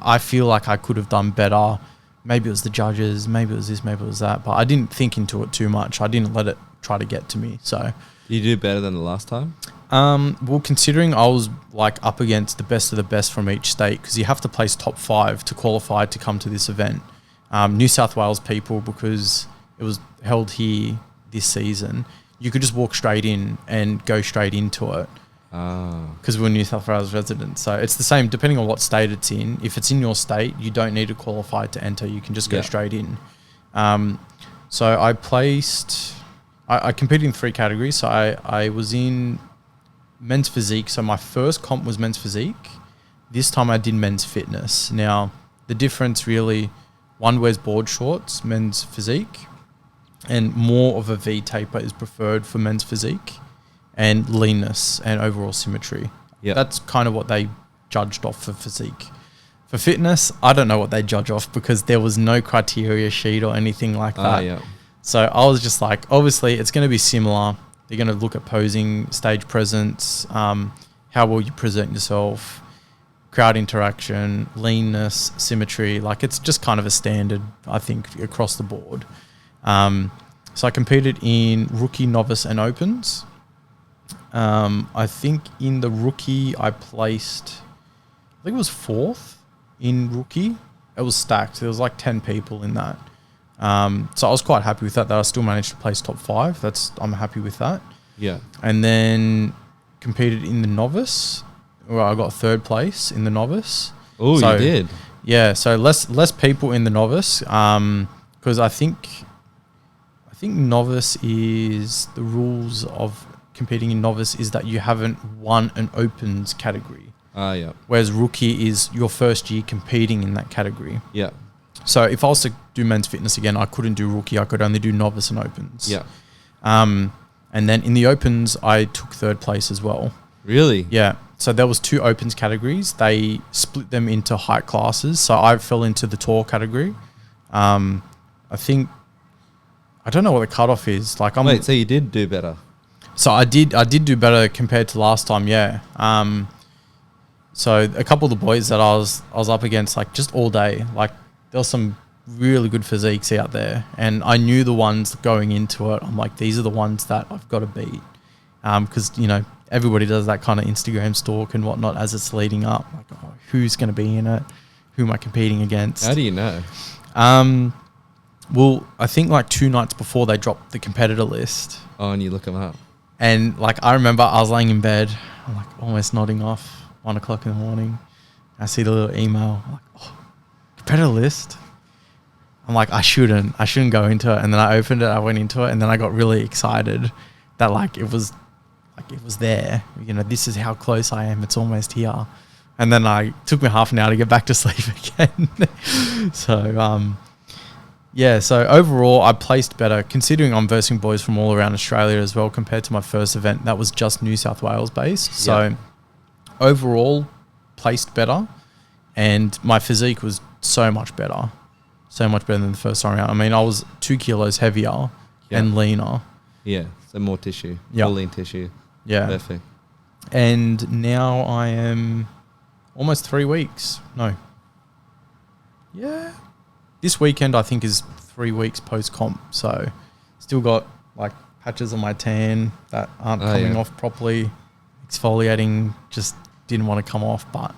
I feel like I could have done better. Maybe it was the judges, maybe it was this, maybe it was that. But I didn't think into it too much. I didn't let it try to get to me. So you do better than the last time? Well, considering I was like up against the best of the best from each state, because you have to place top 5 to qualify to come to this event. New South Wales people, because it was held here this season, you could just walk straight in and go straight into it. Because we're New South Wales residents. So it's the same depending on what state it's in. If it's in your state, you don't need to qualify to enter. You can just go straight in. So I placed... I competed in 3 categories. So I was in men's physique. So my first comp was men's physique. This time I did men's fitness. Now, the difference really... One wears board shorts, men's physique, and more of a V taper is preferred for men's physique, and leanness and overall symmetry. Yeah, that's kind of what they judged off for physique. For fitness, I don't know what they judge off because there was no criteria sheet or anything like that. Yeah. So I was just like, obviously it's going to be similar. They're going to look at posing, stage presence, how well you present yourself, crowd interaction, leanness, symmetry. Like it's just kind of a standard, I think, across the board. So I competed in rookie, novice and opens. I think in the rookie I placed, I think it was 4th in rookie. It was stacked. There was like 10 people in that. So I was quite happy with that I still managed to place top 5. I'm happy with that. Yeah. And then competed in the novice, where I got 3rd place in the novice. Oh, so, you did? Yeah, so less people in the novice, because I think novice is the rules of competing in novice is that you haven't won an opens category. Yeah. Whereas rookie is your first year competing in that category. Yeah. So if I was to do men's fitness again, I couldn't do rookie. I could only do novice and opens. Yeah. And then in the opens, I took 3rd place as well. Really? Yeah. So there was 2 opens categories. They split them into height classes. So I fell into the tall category. I think, I don't know what the cutoff is. Like Wait, so you did do better? So I did do better compared to last time. Yeah. So a couple of the boys that I was up against, like just all day, like there was some really good physiques out there, and I knew the ones going into it. I'm like, these are the ones that I've got to beat, because everybody does that kind of Instagram stalk and whatnot as it's leading up. Like, oh, who's going to be in it? Who am I competing against? How do you know? Well, I think like 2 nights before they dropped the competitor list. Oh, and you look them up. And like I remember I was laying in bed, I'm like almost nodding off, 1 o'clock in the morning. I see the little email. I'm like, oh, competitor list. I'm like, I shouldn't go into it. And then I opened it, I went into it, and then I got really excited that it was there. This is how close I am. It's almost here. And then it took me half an hour to get back to sleep again. So, so overall I placed better, considering I'm versing boys from all around Australia as well, compared to my first event. That was just New South Wales based. So overall placed better, and my physique was so much better than the first time around. I mean, I was 2 kilos heavier and leaner. Yeah, so more tissue, more lean tissue. Yeah. Perfect. And now I am almost 3 weeks. No. Yeah. This weekend I think is 3 weeks post-comp. So still got like patches on my tan that aren't coming off properly. Exfoliating just didn't want to come off, but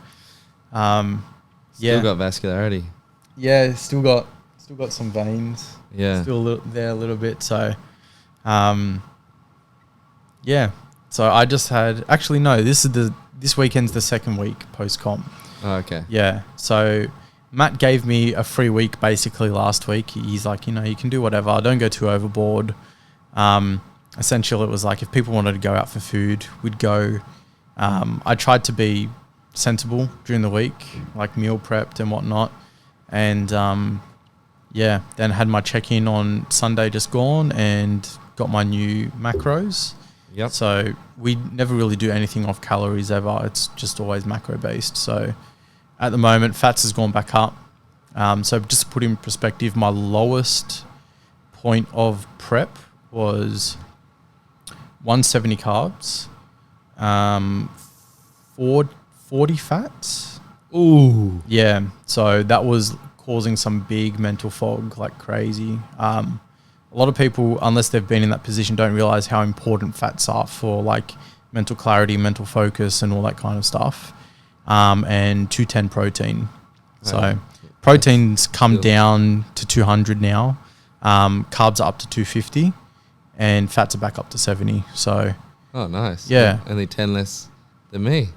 still got vascularity. Yeah, still got some veins. Yeah. Still there a little bit. So So I just had, actually no, this weekend's the 2nd week post-comp. Oh, okay. Yeah. So Matt gave me a free week basically last week. He's like, you can do whatever. Don't go too overboard. Essentially, it was like if people wanted to go out for food, we'd go. I tried to be sensible during the week, like meal prepped and whatnot. And yeah, then had my check-in on Sunday just gone and got my new macros. Yep. So we never really do anything off calories ever. It's just always macro based. So at the moment, fats has gone back up. So just to put in perspective, my lowest point of prep was 170 carbs, 40 fats. Ooh. Yeah, so that was causing some big mental fog like crazy. A lot of people, unless they've been in that position, don't realize how important fats are for like mental clarity, mental focus, and all that kind of stuff. And 210 protein. So Right. proteins come Still. down to 200 now. Carbs are up to 250, and fats are back up to 70. So Oh, nice. Yeah. Only 10 less than me.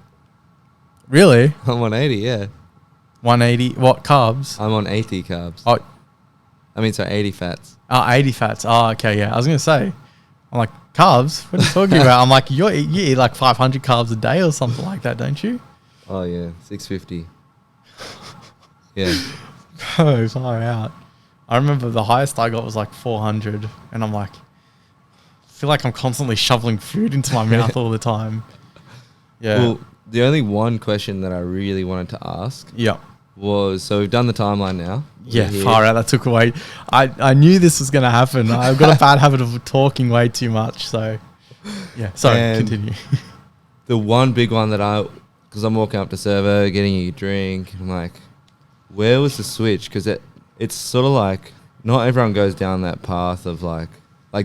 really, I'm on 80, yeah. 180. What carbs? I'm on 80 carbs. Oh, 80 fats. 80 fats. Oh, okay, yeah. I was gonna say, I'm like, carbs. What are you talking about? I'm like, you eat like 500 carbs a day or something like that, don't you? Oh, yeah. 650. Yeah. Oh, far out. I remember the highest I got was like 400, and I'm like, I feel like I'm constantly shoveling food into my mouth all the time. Yeah. Well, the only one question that I really wanted to ask Yeah. was, so we've done the timeline now. Yeah, We're here. far out. That took away. I knew this was going to happen. I've got a bad habit of talking way too much. So, yeah. Sorry, And continue. The one big one that because I'm walking up to server, getting a drink, and I'm like, where was the switch? Because it's sort of like, not everyone goes down that path of like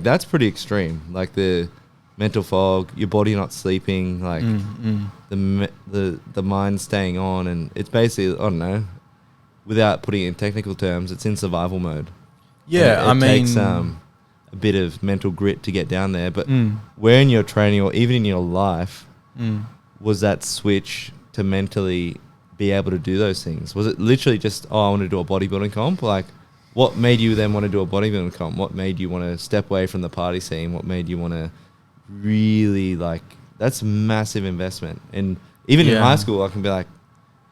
that's pretty extreme. Like the mental fog, your body not sleeping, like the mind staying on, and it's basically, I don't know, without putting it in technical terms, it's in survival mode. Yeah, And it takes mean, a bit of mental grit to get down there. But Mm. where in your training or even in your life mm. was that switch to mentally be able to do those things? Was it literally just, oh, I want to do a bodybuilding comp? Like, what made you then want to do a bodybuilding comp? What made you want to step away from the party scene? What made you want to really, like, that's massive investment. And even in Yeah. high school, I can be like,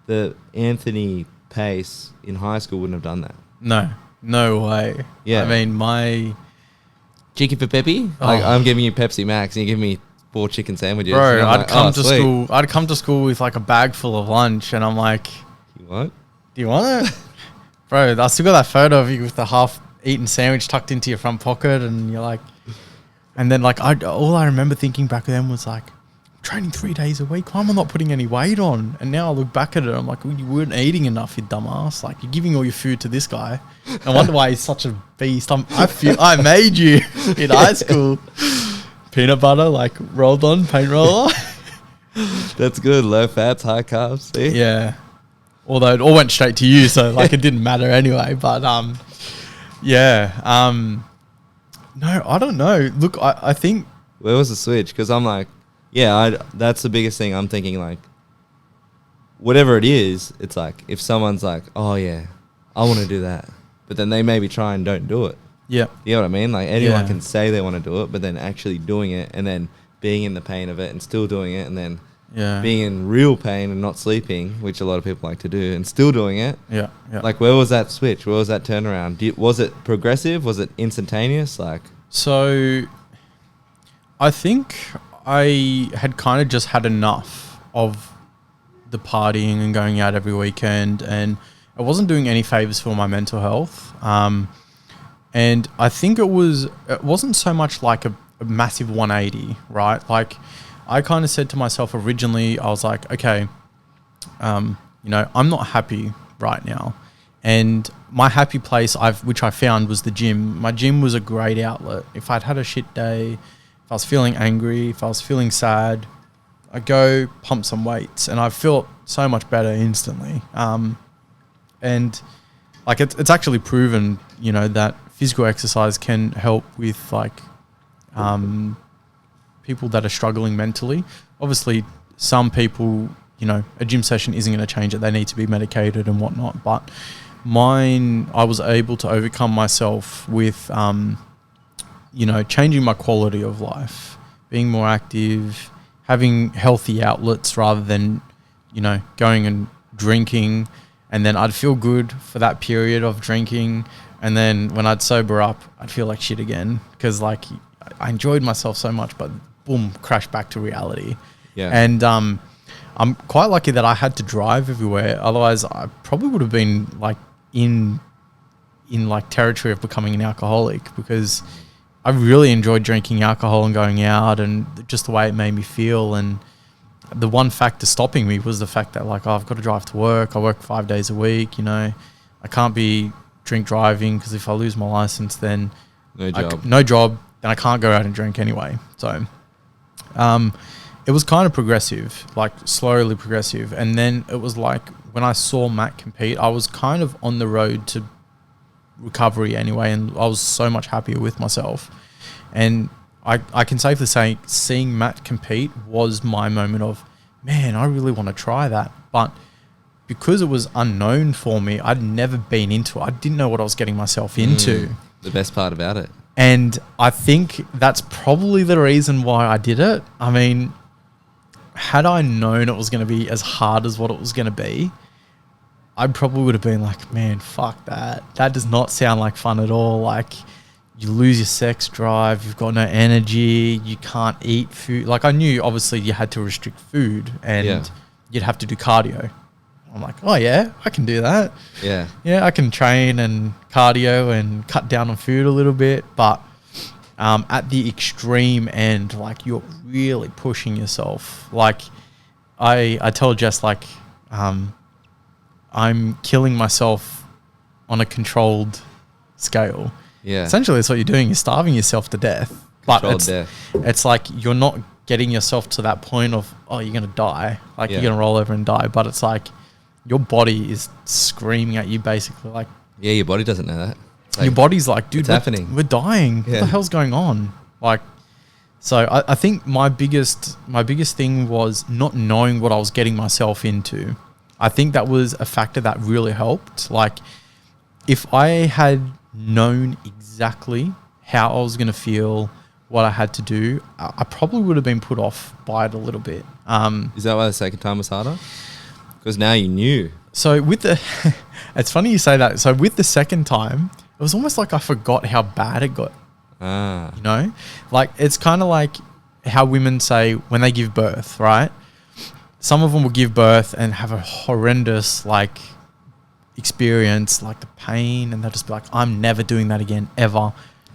the Anthony Pace in high school wouldn't have done that. No way. Yeah. I mean, my Chicken for Peppy? Oh. Like, I'm giving you Pepsi Max and you give me 4 chicken sandwiches. bro, And I'm I'd like, come oh, to sweet. school. I'd come to school with like a bag full of lunch, and I'm like, You what? "Do you want it, bro?" I still got that photo of you with the half-eaten sandwich tucked into your front pocket, and you're like, and then like all I remember thinking back then was like, I'm training 3 days a week. Why am I not putting any weight on? And now I look back at it, I'm like, well, you weren't eating enough, you dumbass. Like, you're giving all your food to this guy. I wonder why he's such a beast. I made you in high school. Peanut butter, like rolled on paint roller. That's good. Low fats, high carbs. See? Yeah. Although it all went straight to you, so like it didn't matter anyway. But yeah. No, I don't know. Look, I think Where was the switch? Because I'm like, yeah, that's the biggest thing. I'm thinking like, whatever it is, it's like if someone's like, oh yeah, I want to do that, but then they maybe try and don't do it. yeah. You know what I mean? Like anyone Yeah. can say they want to do it, but then actually doing it and then being in the pain of it and still doing it and then Yeah. being in real pain and not sleeping, which a lot of people like to do, and still doing it. Yeah. Yeah. Like, where was that switch? Where was that turnaround? Was it progressive? Was it instantaneous? Like, So I think I had kind of just had enough of the partying and going out every weekend, and I wasn't doing any favors for my mental health. And I think it wasn't so much like a massive 180, right? Like I kind of said to myself originally, I was like, okay, I'm not happy right now. And my happy place, which I found, was the gym. My gym was a great outlet. If I'd had a shit day, if I was feeling angry, if I was feeling sad, I'd go pump some weights, and I felt so much better instantly. And like it's actually proven, that physical exercise can help with like people that are struggling mentally. Obviously, some people, a gym session isn't going to change it. They need to be medicated and whatnot. But mine, I was able to overcome myself with, changing my quality of life, being more active, having healthy outlets rather than, going and drinking. And then I'd feel good for that period of drinking. And then when I'd sober up, I'd feel like shit again because like I enjoyed myself so much, but boom, crash back to reality. Yeah. And I'm quite lucky that I had to drive everywhere. Otherwise, I probably would have been like in like territory of becoming an alcoholic because I really enjoyed drinking alcohol and going out and just the way it made me feel. And the one factor stopping me was the fact that like, oh, I've got to drive to work. I work 5 days a week, you know. I can't be drink driving because if I lose my license, then no job, then I can't go out and drink anyway. So it was kind of progressive, like slowly progressive. And then it was like when I saw Matt compete, I was kind of on the road to recovery anyway, and I was so much happier with myself. And I can safely say seeing Matt compete was my moment of, man, I really want to try that. But because it was unknown for me, I'd never been into it. I didn't know what I was getting myself into. The best part about it. And I think that's probably the reason why I did it. I mean, had I known it was going to be as hard as what it was going to be, I probably would have been like, man, fuck that. That does not sound like fun at all. Like, you lose your sex drive, you've got no energy, you can't eat food. Like, I knew obviously you had to restrict food and you'd have to do cardio. I'm like, oh yeah, I can do that. Yeah. Yeah, I can train and cardio and cut down on food a little bit. But at the extreme end, like, you're really pushing yourself. Like, I tell Jess, like, I'm killing myself on a controlled scale. Yeah. Essentially, that's what you're doing. You're starving yourself to death. Controlled But it's like you're not getting yourself to that point of, oh, you're going to die. Like, you're going to roll over and die. But it's like your body is screaming at you basically. Like, yeah, your body doesn't know that. Like, your body's like, dude, what's happening? We're dying. What the hell's going on? Like, so I think my biggest thing was not knowing what I was getting myself into. I think that was a factor that really helped. Like, if I had known exactly how I was going to feel, what I had to do, I probably would have been put off by it a little bit. Is that why the second time was harder? Because now you knew. So with the, it's funny you say that. So with the second time, it was almost like I forgot how bad it got. You know, like, it's kind of like how women say when they give birth, right? Some of them will give birth and have a horrendous like experience, like the pain, and they'll just be like, I'm never doing that again, ever.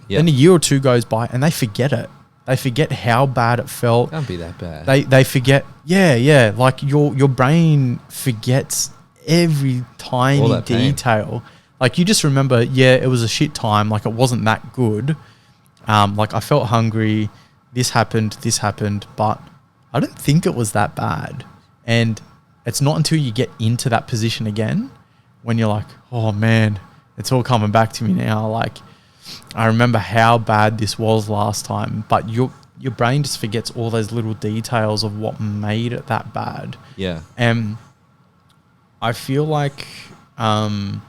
Yep. Then a year or two goes by and they forget it. They forget how bad it felt. Can't be that bad. They forget, like your brain forgets every tiny detail. Like, you just remember, it was a shit time, like, it wasn't that good. Like, I felt hungry, this happened, but I don't think it was that bad. And it's not until you get into that position again when you're like, oh man, it's all coming back to me now. Like, I remember how bad this was last time, but your brain just forgets all those little details of what made it that bad. Yeah. And I feel like for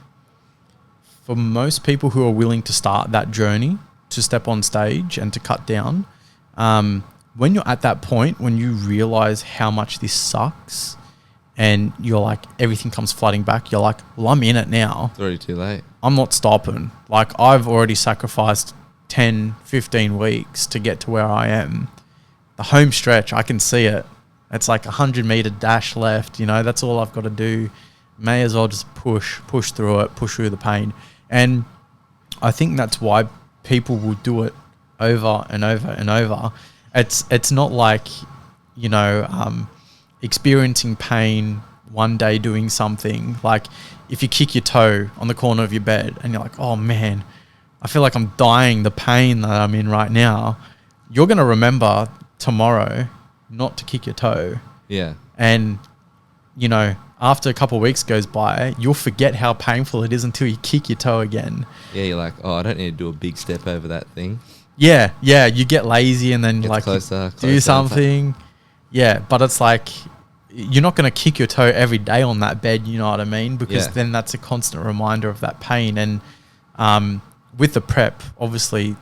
most people who are willing to start that journey, to step on stage and to cut down, when you're at that point, when you realize how much this sucks and you're like, everything comes flooding back, you're like, well, I'm in it now. It's already too late. I'm not stopping. Like, I've already sacrificed 10, 15 weeks to get to where I am. The home stretch, I can see it. It's like 100-meter dash left, you know, that's all I've got to do. May as well just push through it, push through the pain. And I think that's why people will do it over and over and over. It's not like, you know, experiencing pain one day doing something. Like, if you kick your toe on the corner of your bed and you're like, oh man, I feel like I'm dying, the pain that I'm in right now, you're going to remember tomorrow not to kick your toe. Yeah. And, you know, after a couple of weeks goes by, you'll forget how painful it is until you kick your toe again. Yeah, you're like, oh, I don't need to do a big step over that thing. Yeah, you get lazy and then like closer, do something. Yeah, but it's like, you're not going to kick your toe every day on that bed, you know what I mean? Because then that's a constant reminder of that pain. And with the prep, obviously,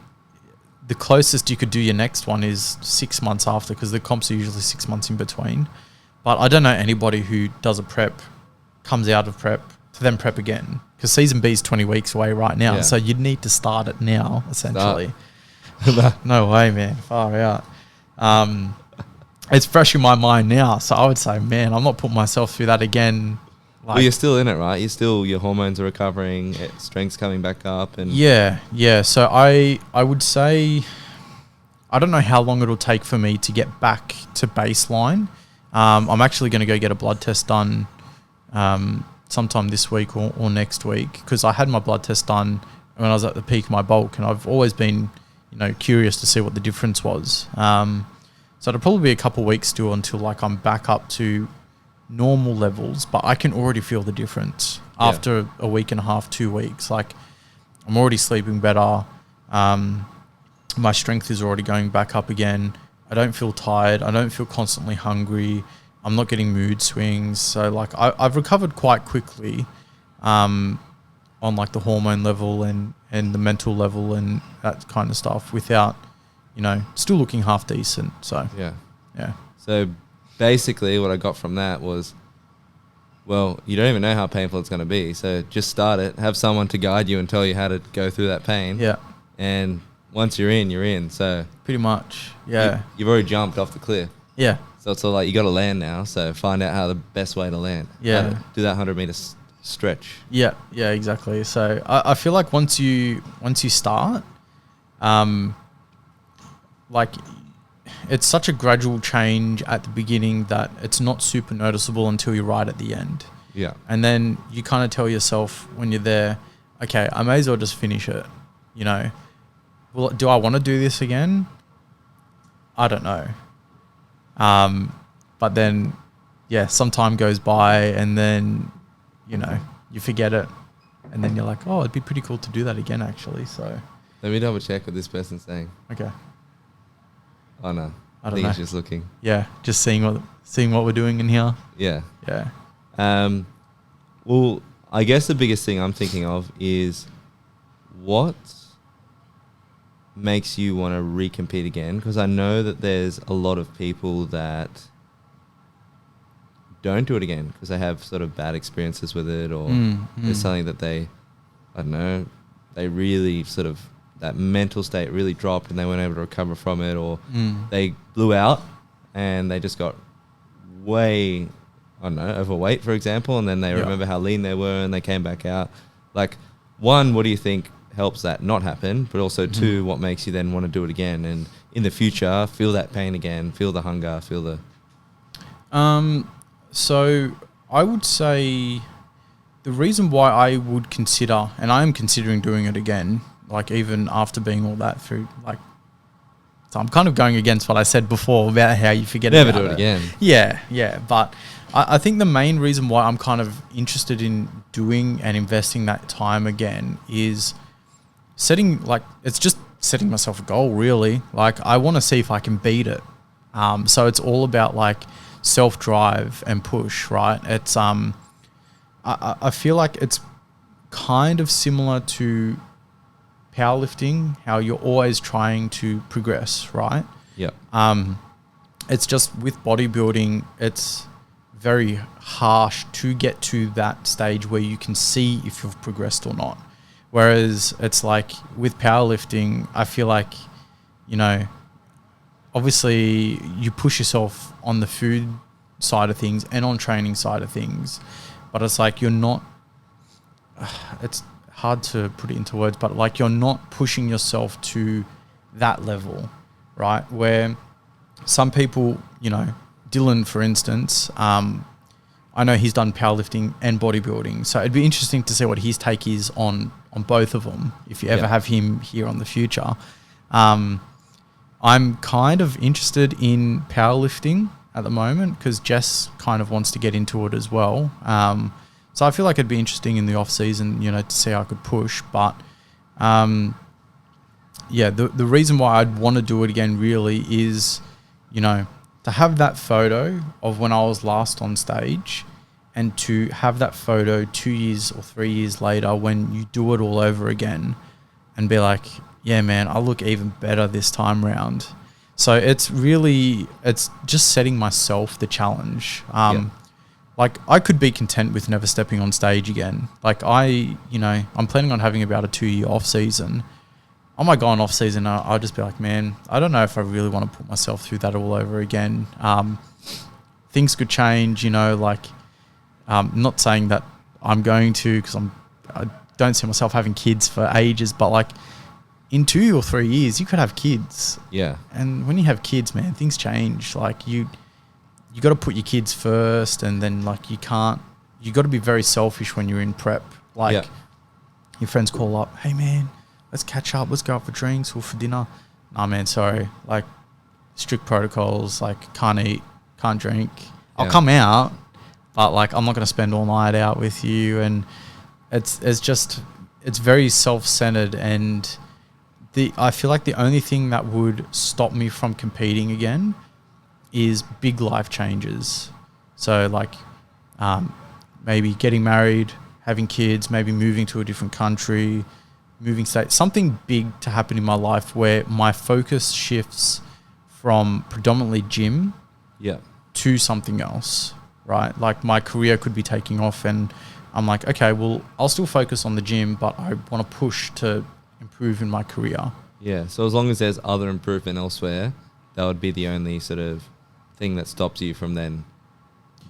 the closest you could do your next one is 6 months after, because the comps are usually 6 months in between. But I don't know anybody who does a prep, comes out of prep, to then prep again, because season B is 20 weeks away right now. Yeah. So you'd need to start it now, essentially. No way, man. Far out. It's fresh in my mind now. So I would say, man, I'm not putting myself through that again. Well, you're still in it, right? Your hormones are recovering, strength's coming back up, and yeah. So I would say, I don't know how long it'll take for me to get back to baseline. I'm actually going to go get a blood test done sometime this week or next week, because I had my blood test done when I was at the peak of my bulk, and I've always been, curious to see what the difference was. So it'll probably be a couple of weeks still until like I'm back up to normal levels, but I can already feel the difference after a week and a half, 2 weeks. Like, I'm already sleeping better. My strength is already going back up again. I don't feel tired. I don't feel constantly hungry. I'm not getting mood swings. So like I've recovered quite quickly on like the hormone level and the mental level and that kind of stuff, without, still looking half decent. So yeah. So basically what I got from that was, well, you don't even know how painful it's going to be. So just start it. Have someone to guide you and tell you how to go through that pain. Yeah. And once you're in. So pretty much. Yeah. You've already jumped off the cliff. Yeah. So it's all like, you got to land now. So find out how the best way to land. Yeah. Do that 100-meter stretch. Yeah, exactly. So I feel like once you start, like, it's such a gradual change at the beginning that it's not super noticeable until you're right at the end. Yeah. And then you kind of tell yourself when you're there, okay, I may as well just finish it. Well, do I want to do this again? I don't know. But then, some time goes by and then, you forget it. And then you're like, oh, it'd be pretty cool to do that again, actually. So Let me double check what this person's saying. Okay. Oh no, I don't think know. he's just looking. Yeah, just seeing what we're doing in here. Yeah. Yeah. Well, I guess the biggest thing I'm thinking of is what makes you want to recompete again? Because I know that there's a lot of people that don't do it again because they have sort of bad experiences with it, or there's something that they really sort of, that mental state really dropped and they weren't able to recover from it, or they blew out and they just got way, I don't know, overweight, for example, and then they remember how lean they were and they came back out. Like, one, what do you think helps that not happen? But also, two, what makes you then want to do it again and in the future feel that pain again, feel the hunger, feel the... So I would say the reason why I would consider, and I am considering doing it again, like even after being all that through, like, so I'm kind of going against what I said before about how you forget Never about do it again. Yeah. But I think the main reason why I'm kind of interested in doing and investing that time again is it's just setting myself a goal, really. Like, I want to see if I can beat it. So it's all about like self-drive and push, right? It's I feel like it's kind of similar to powerlifting, how you're always trying to progress, right? Yeah. It's just with bodybuilding, it's very harsh to get to that stage where you can see if you've progressed or not. Whereas it's like with powerlifting, I feel like, obviously you push yourself on the food side of things and on training side of things, but it's like you're not, it's hard to put it into words, but like you're not pushing yourself to that level, right? Where some people, Dylan, for instance, I know he's done powerlifting and bodybuilding, so it'd be interesting to see what his take is on both of them if you ever have him here on the future. I'm kind of interested in powerlifting at the moment because Jess kind of wants to get into it as well. So I feel like it'd be interesting in the off season, to see how I could push. But the reason why I'd want to do it again really is, to have that photo of when I was last on stage, and to have that photo 2 years or 3 years later when you do it all over again and be like, yeah, man, I look even better this time round. So it's just setting myself the challenge. Like like I could be content with never stepping on stage again. Like I'm planning on having about a 2-year off season. I might go on off season. I'll just be like, man, I don't know if I really want to put myself through that all over again. Things could change, like, not saying that I'm going to, because I don't see myself having kids for ages, but like in 2 or 3 years, you could have kids. Yeah. And when you have kids, man, things change. Like you got to put your kids first, and then like you got to be very selfish when you're in prep. Like your friends call up, hey man, let's catch up, let's go out for drinks or for dinner. Nah man, sorry. Like strict protocols, like can't eat, can't drink. I'll come out, but like I'm not going to spend all night out with you. And it's very self-centered, and I feel like the only thing that would stop me from competing again is big life changes. So like maybe getting married, having kids, maybe moving to a different country, moving state, something big to happen in my life where my focus shifts from predominantly gym to something else, right? Like my career could be taking off and I'm like, okay, well, I'll still focus on the gym, but I want to push to improve in my career. Yeah, so as long as there's other improvement elsewhere, that would be the only sort of thing that stops you from then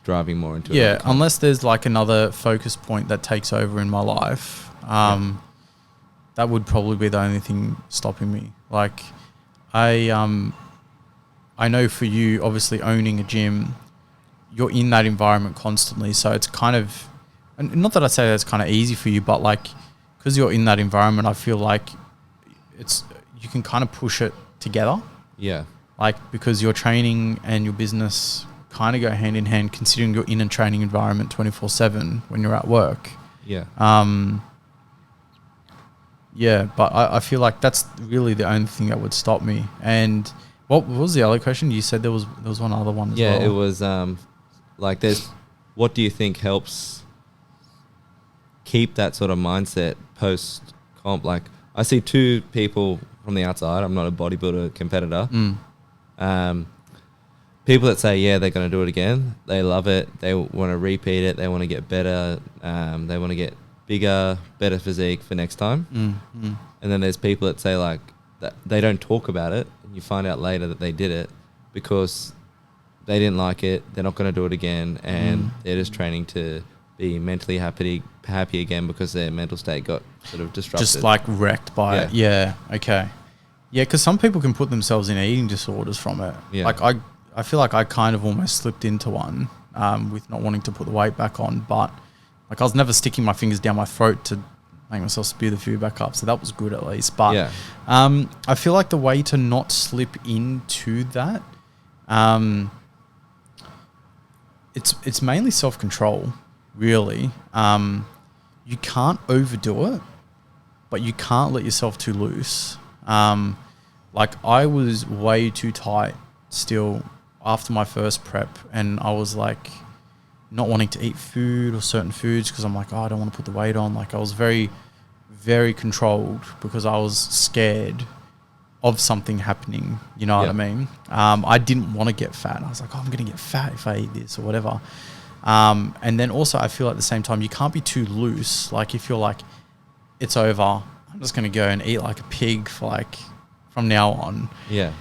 driving more into it. Yeah, unless there's like another focus point that takes over in my life, that would probably be the only thing stopping me. Like I know for you, obviously owning a gym, you're in that environment constantly. So it's kind of, and not that I say that's kind of easy for you, but like, because you're in that environment, I feel like you can kind of push it together. Yeah. Like, because your training and your business kind of go hand in hand, considering you're in a training environment 24/7 when you're at work. Yeah. Yeah, but I feel like that's really the only thing that would stop me. And what was the other question? You said there was one other one as well. Yeah, it was like what do you think helps keep that sort of mindset post comp? Like I see two people from the outside. I'm not a bodybuilder competitor. People that say, yeah, they're going to do it again. They love it. They want to repeat it. They want to get better. They want to get bigger, better physique for next time. And then there's people that say like that they don't talk about it. And you find out later that they did it because they didn't like it. They're not going to do it again. And they're just training to be mentally happy again because their mental state got sort of disrupted. Just like wrecked by it. Yeah. Okay. Yeah, because some people can put themselves in eating disorders from it. Yeah. Like I feel like I kind of almost slipped into one with not wanting to put the weight back on, but like I was never sticking my fingers down my throat to make myself spew the food back up, so that was good at least. But I feel like the way to not slip into that, it's mainly self-control, really. You can't overdo it, but you can't let yourself too loose. Like I was way too tight still after my first prep, and I was like not wanting to eat food or certain foods because I'm like, oh, I don't want to put the weight on. Like I was very, very controlled because I was scared of something happening. You know what I mean? I didn't want to get fat. I was like, oh, I'm going to get fat if I eat this or whatever. And then also I feel at the same time, you can't be too loose. Like if you're like, it's over, I'm just going to go and eat like a pig for like from now on. Yeah.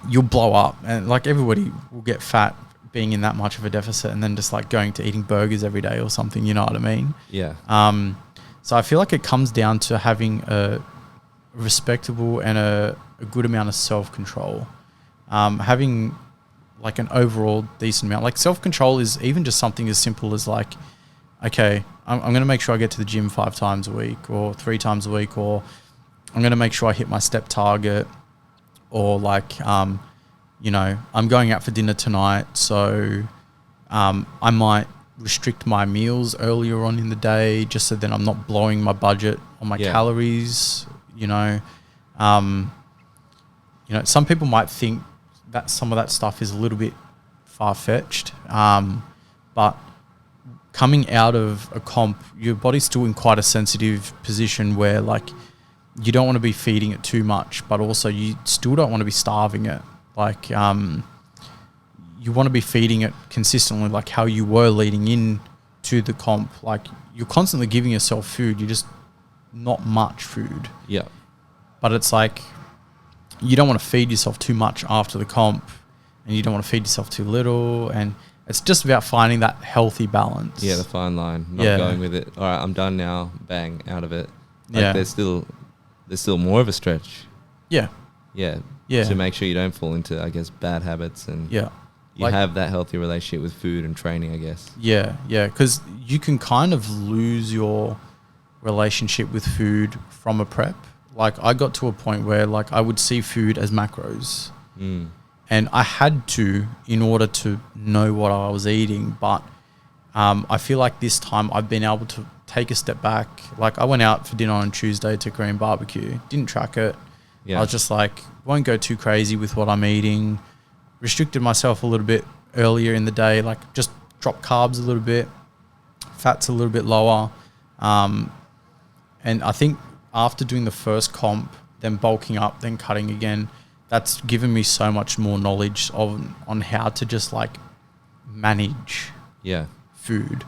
You'll blow up, and like everybody will get fat being in that much of a deficit and then just like going to eating burgers every day or something, you know what I mean? Yeah. So I feel like it comes down to having a respectable and a good amount of self-control. Having like an overall decent amount. Like self-control is even just something as simple as like, okay, I'm going to make sure I get to the gym 5 times a week or 3 times a week, or I'm going to make sure I hit my step target, or like, you know, I'm going out for dinner tonight, so I might restrict my meals earlier on in the day just so then I'm not blowing my budget on my calories, you know. Some people might think that some of that stuff is a little bit far-fetched, but coming out of a comp, your body's still in quite a sensitive position where like you don't want to be feeding it too much, but also you still don't want to be starving it. Like you want to be feeding it consistently, like how you were leading in to the comp. Like you're constantly giving yourself food. You're just not much food. Yeah. But it's like you don't want to feed yourself too much after the comp, and you don't want to feed yourself too little. And it's just about finding that healthy balance. Yeah, the fine line. Not going with it. All right, I'm done now. Bang, out of it. Like there's still more of a stretch. Yeah. Yeah. Yeah. To make sure you don't fall into, I guess, bad habits and Yeah. you have that healthy relationship with food and training, I guess. Yeah, yeah, because you can kind of lose your relationship with food from a prep. Like I got to a point where like I would see food as macros, and I had to in order to know what I was eating. But I feel like this time I've been able to take a step back. Like I went out for dinner on Tuesday to Korean barbecue, didn't track it. Yeah. I was just like, won't go too crazy with what I'm eating. Restricted myself a little bit earlier in the day, like just drop carbs a little bit, fats a little bit lower. And I think after doing the first comp, then bulking up, then cutting again, that's given me so much more knowledge on how to just like manage food.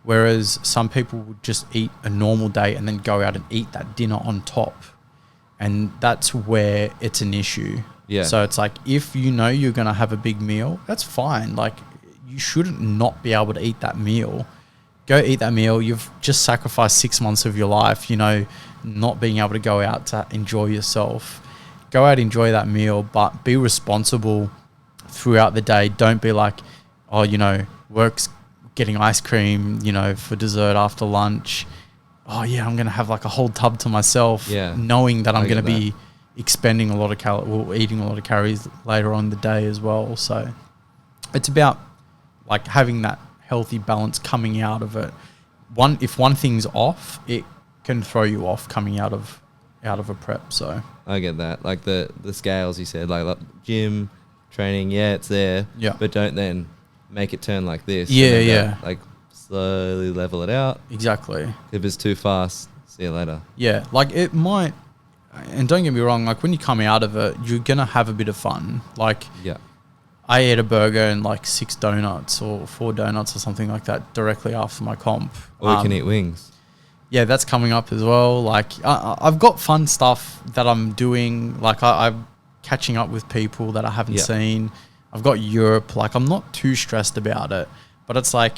Whereas some people would just eat a normal day and then go out and eat that dinner on top. And that's where it's an issue. Yeah. So it's like, if you know you're going to have a big meal, that's fine. Like you shouldn't not be able to eat that meal. Go eat that meal. You've just sacrificed 6 months of your life, not being able to go out to enjoy yourself. Go out, enjoy that meal, but be responsible throughout the day. Don't be like, work's getting ice cream, for dessert after lunch. Oh yeah, I'm going to have like a whole tub to myself, knowing that I'm going to be expending a lot of eating a lot of calories later on in the day as well. So it's about like having that healthy balance coming out of it. If one thing's off, it can throw you off coming out of a prep. So I get that. Like the scales you said, like gym, training, it's there. Yeah. But don't then make it turn like this. Yeah. Like slowly level it out. Exactly. If it's too fast, see you later. Yeah. Like it might, and don't get me wrong, like when you come out of it, you're going to have a bit of fun. Like I ate a burger and like 6 donuts or 4 donuts or something like that directly after my comp. Or you can eat wings. Yeah, that's coming up as well. Like I've got fun stuff that I'm doing. Like I'm catching up with people that I haven't seen. I've got Europe. Like I'm not too stressed about it. But it's like,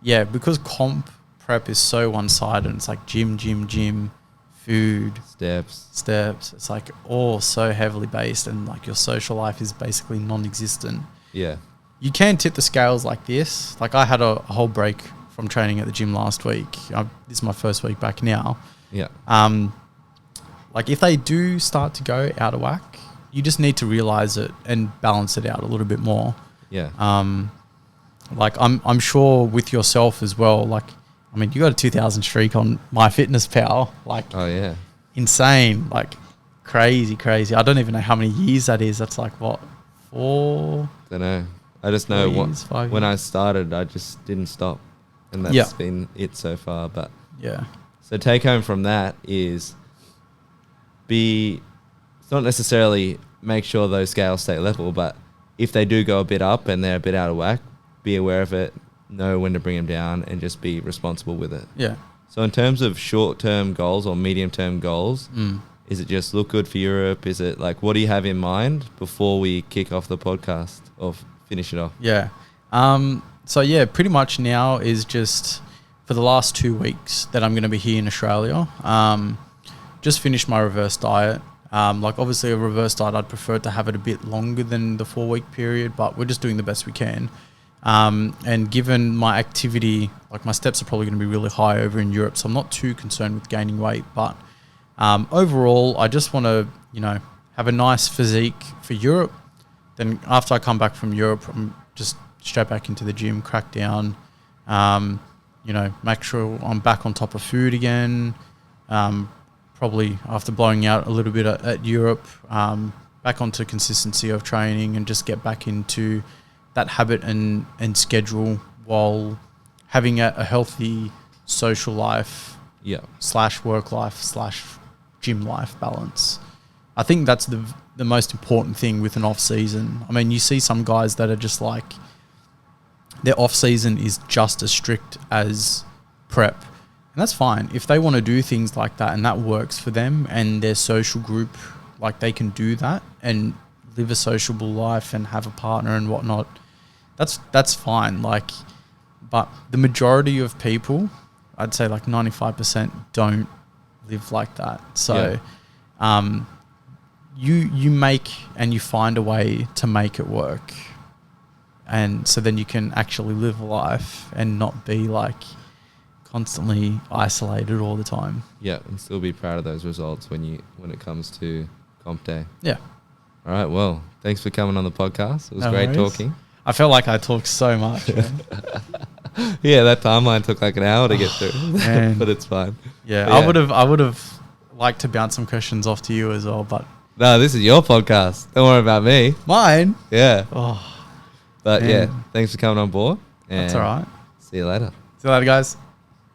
because comp prep is so one-sided. It's like gym, food, steps. It's like all so heavily based, and like your social life is basically non-existent. Yeah. You can tip the scales like this. Like I had a whole break from training at the gym last week. This is my first week back now. Yeah. Like if they do start to go out of whack, you just need to realize it and balance it out a little bit more. Yeah. Like I'm sure with yourself as well. Like, I mean, you got a 2,000 streak on MyFitnessPal. Like, oh yeah, insane. Like, crazy. I don't even know how many years that is. That's like what, 4? Don't know. I just know when I started, I just didn't stop, and that's been it so far. But so take home from that is it's not necessarily make sure those scales stay level, but if they do go a bit up and they're a bit out of whack, be aware of it, know when to bring them down, and just be responsible with it. Yeah. So in terms of short-term goals or medium-term goals, is it just look good for Europe? Is it like, what do you have in mind before we kick off the podcast or finish it off? Yeah. So yeah, pretty much now is just for the last 2 weeks that I'm going to be here in Australia. Just finished my reverse diet. Like obviously a reverse diet, I'd prefer to have it a bit longer than the 4-week period, but we're just doing the best we can. And given my activity, like my steps are probably going to be really high over in Europe, so I'm not too concerned with gaining weight. But overall, I just want to, have a nice physique for Europe. Then after I come back from Europe, I'm just straight back into the gym, crack down, make sure I'm back on top of food again. Probably after blowing out a little bit at Europe, back onto consistency of training and just get back into that habit and schedule while having a healthy social life / work life / gym life balance. I think that's the the most important thing with an off season. I mean, you see some guys that are just like, their off season is just as strict as prep. And that's fine. If they want to do things like that and that works for them and their social group, like they can do that and live a sociable life and have a partner and whatnot, that's fine. Like, but the majority of people, I'd say like 95% don't live like that. So you make and you find a way to make it work. And so then you can actually live a life and not be like constantly isolated all the time. Yeah, and still be proud of those results when it comes to comp day. Yeah. All right. Well, thanks for coming on the podcast. It was No great worries. talking. I felt like I talked so much. Man. Yeah, that timeline took like an hour to get through, Man. but it's fine. Yeah, But I would have liked to bounce some questions off to you as well, but No, this is your podcast. Don't worry about me. mine. Yeah. Oh, But man. yeah, thanks for coming on board. That's and all right. See you later. See you later, guys.